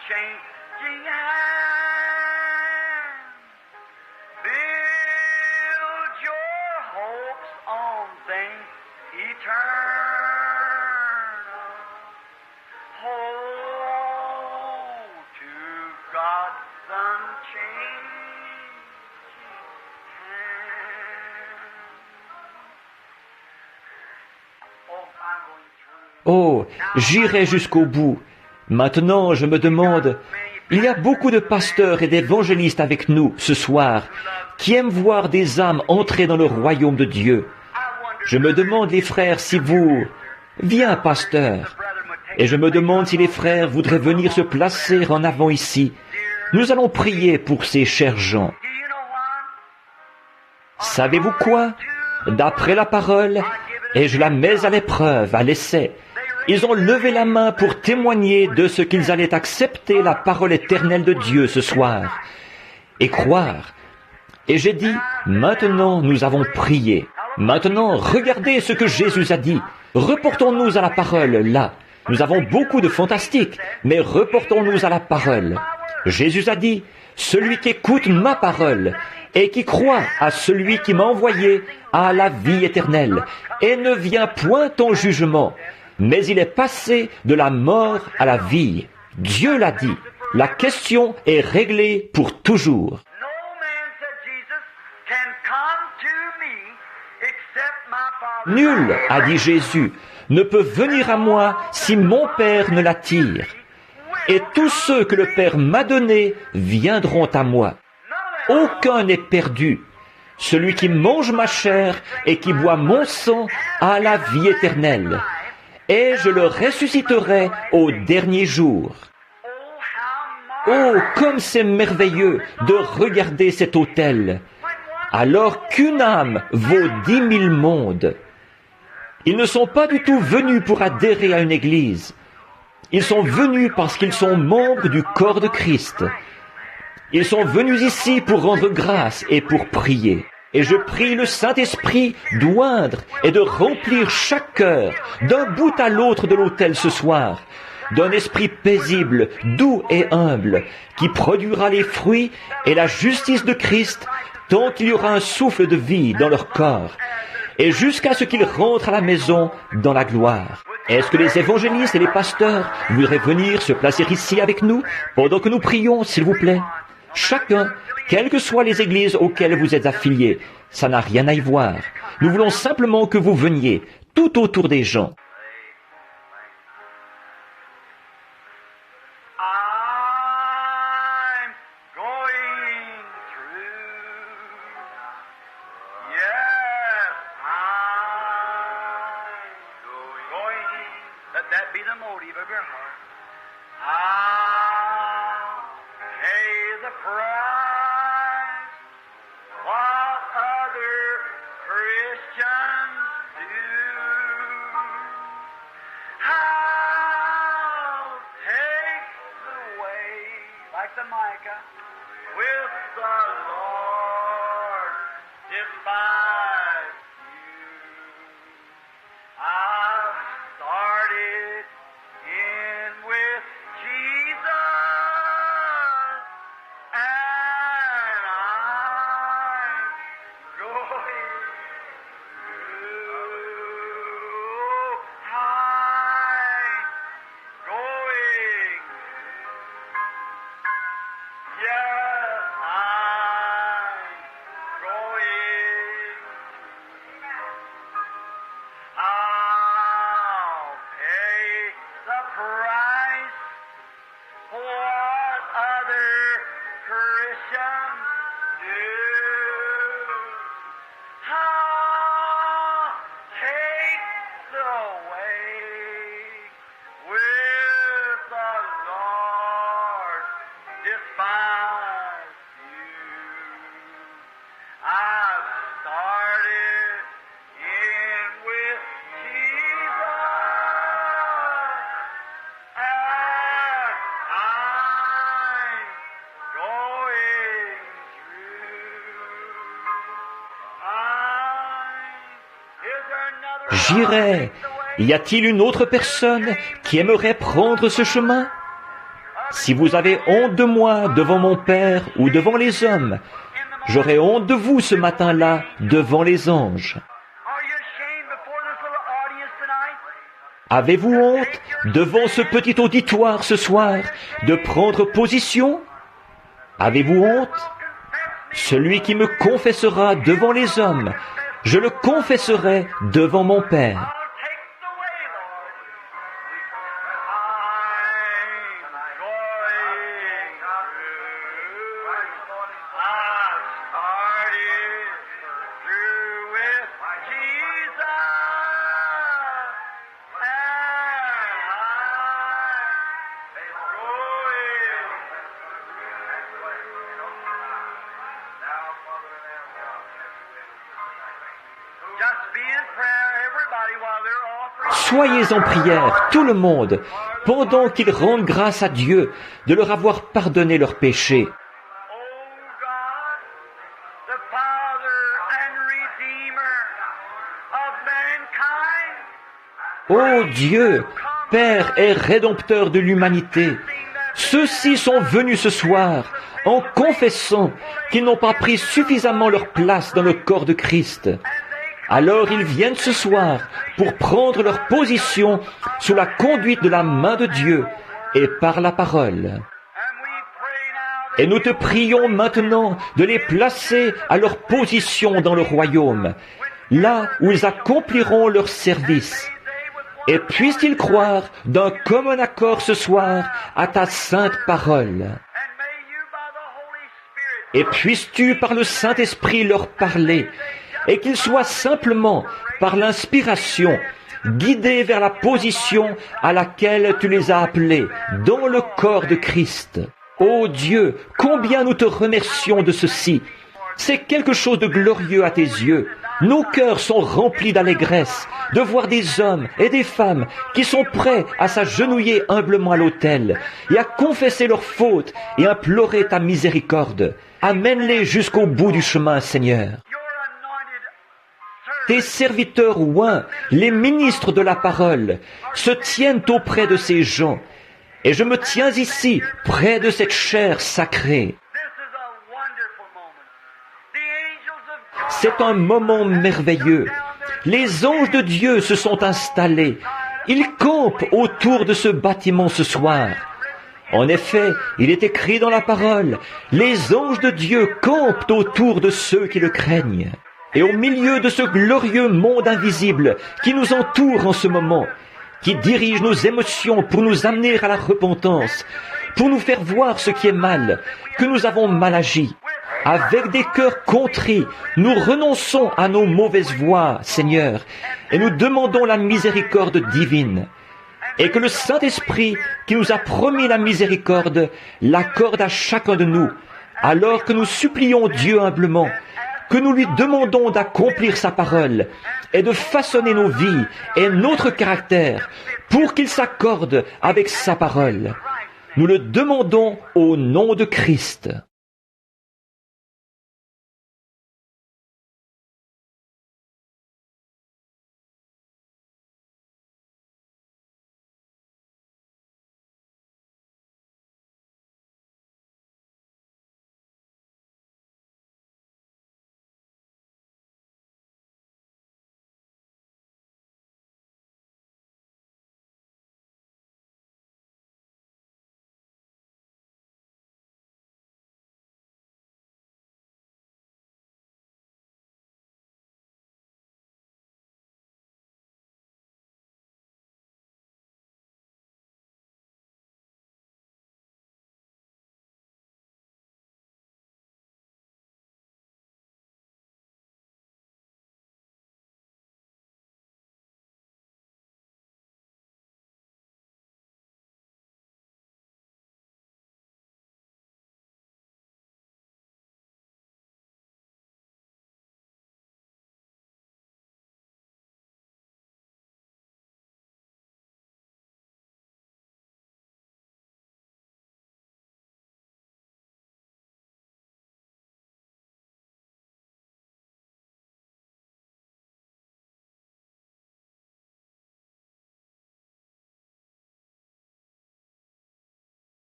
Changing hand, build your hopes on things eternal. Hold to God's unchanging hand. Oh, I'm going through. Oh, j'irai jusqu'au bout. Maintenant, je me demande, il y a beaucoup de pasteurs et d'évangélistes avec nous ce soir qui aiment voir des âmes entrer dans le royaume de Dieu. Je me demande, les frères, si vous... Viens, pasteur. Et je me demande si les frères voudraient venir se placer en avant ici. Nous allons prier pour ces chers gens. Savez-vous quoi? D'après la parole, et je la mets à l'épreuve, à l'essai, ils ont levé la main pour témoigner de ce qu'ils allaient accepter la parole éternelle de Dieu ce soir et croire. Et j'ai dit, maintenant nous avons prié. Maintenant, regardez ce que Jésus a dit. Reportons-nous à la parole, là. Nous avons beaucoup de fantastique, mais reportons-nous à la parole. Jésus a dit, celui qui écoute ma parole et qui croit à celui qui m'a envoyé a la vie éternelle et ne vient point en jugement, mais il est passé de la mort à la vie. Dieu l'a dit. La question est réglée pour toujours. Nul, a dit Jésus, ne peut venir à moi si mon Père ne l'attire. Et tous ceux que le Père m'a donnés viendront à moi. Aucun n'est perdu. Celui qui mange ma chair et qui boit mon sang a la vie éternelle. Et je le ressusciterai au dernier jour. Oh, comme c'est merveilleux de regarder cet autel, alors qu'une âme vaut 10 000 mondes. Ils ne sont pas du tout venus pour adhérer à une église. Ils sont venus parce qu'ils sont membres du corps de Christ. Ils sont venus ici pour rendre grâce et pour prier. Et je prie le Saint-Esprit d'oindre et de remplir chaque cœur d'un bout à l'autre de l'autel ce soir, d'un esprit paisible, doux et humble, qui produira les fruits et la justice de Christ tant qu'il y aura un souffle de vie dans leur corps, et jusqu'à ce qu'ils rentrent à la maison dans la gloire. Est-ce que les évangélistes et les pasteurs voudraient venir se placer ici avec nous pendant que nous prions, s'il vous plaît? Chacun, quelles que soient les églises auxquelles vous êtes affiliés, ça n'a rien à y voir. Nous voulons simplement que vous veniez tout autour des gens. to Micah. With the Lord despise you. I've started in with Jesus, and I'm going through. I'm going. Yes, I'm going. I'll pay the price for what other Christians do. I'll take the way with the Lord despise you. I've started in with Jesus, and I'm going through. Is there another? J'irai. Y a-t-il une autre personne qui aimerait prendre ce chemin? Si vous avez honte de moi devant mon Père ou devant les hommes, j'aurai honte de vous ce matin-là devant les anges. Are you ashamed before this little audience tonight? Avez-vous honte devant ce petit auditoire ce soir de prendre position? Avez-vous honte? Celui qui me confessera devant les hommes, je le confesserai devant mon Père. I'll take the way, Lord. I'm going through. I've started through with Jesus, Just be in prayer, everybody, while they're offering. Soyez en prière, tout le monde, pendant qu'ils rendent grâce à Dieu de leur avoir pardonné leurs péchés. Oh God, the Father and Redeemer of mankind. Ô Dieu, Père et Rédempteur de l'humanité, ceux-ci sont venus ce soir en confessant qu'ils n'ont pas pris suffisamment leur place dans le corps de Christ. Alors ils viennent ce soir pour prendre leur position sous la conduite de la main de Dieu et par la parole. Et nous te prions maintenant de les placer à leur position dans le royaume, là où ils accompliront leur service. Et puissent-ils croire d'un commun accord ce soir à ta sainte parole. Et puisses-tu par le Saint-Esprit leur parler, et qu'ils soient simplement, par l'inspiration, guidés vers la position à laquelle tu les as appelés, dans le corps de Christ. Ô Dieu, combien nous te remercions de ceci. C'est quelque chose de glorieux à tes yeux. Nos cœurs sont remplis d'allégresse de voir des hommes et des femmes qui sont prêts à s'agenouiller humblement à l'autel et à confesser leurs fautes et implorer ta miséricorde. Amène-les jusqu'au bout du chemin, Seigneur. Tes serviteurs oints, les ministres de la parole, se tiennent auprès de ces gens, et je me tiens ici, près de cette chair sacrée. C'est un moment merveilleux. Les anges de Dieu se sont installés. Ils campent autour de ce bâtiment ce soir. En effet, il est écrit dans la parole, les anges de Dieu campent autour de ceux qui le craignent. Et au milieu de ce glorieux monde invisible qui nous entoure en ce moment, qui dirige nos émotions pour nous amener à la repentance, pour nous faire voir ce qui est mal, que nous avons mal agi. Avec des cœurs contrits, nous renonçons à nos mauvaises voies, Seigneur, et nous demandons la miséricorde divine. Et que le Saint-Esprit, qui nous a promis la miséricorde, l'accorde à chacun de nous, alors que nous supplions Dieu humblement, que nous lui demandons d'accomplir sa parole et de façonner nos vies et notre caractère pour qu'il s'accorde avec sa parole. Nous le demandons au nom de Christ.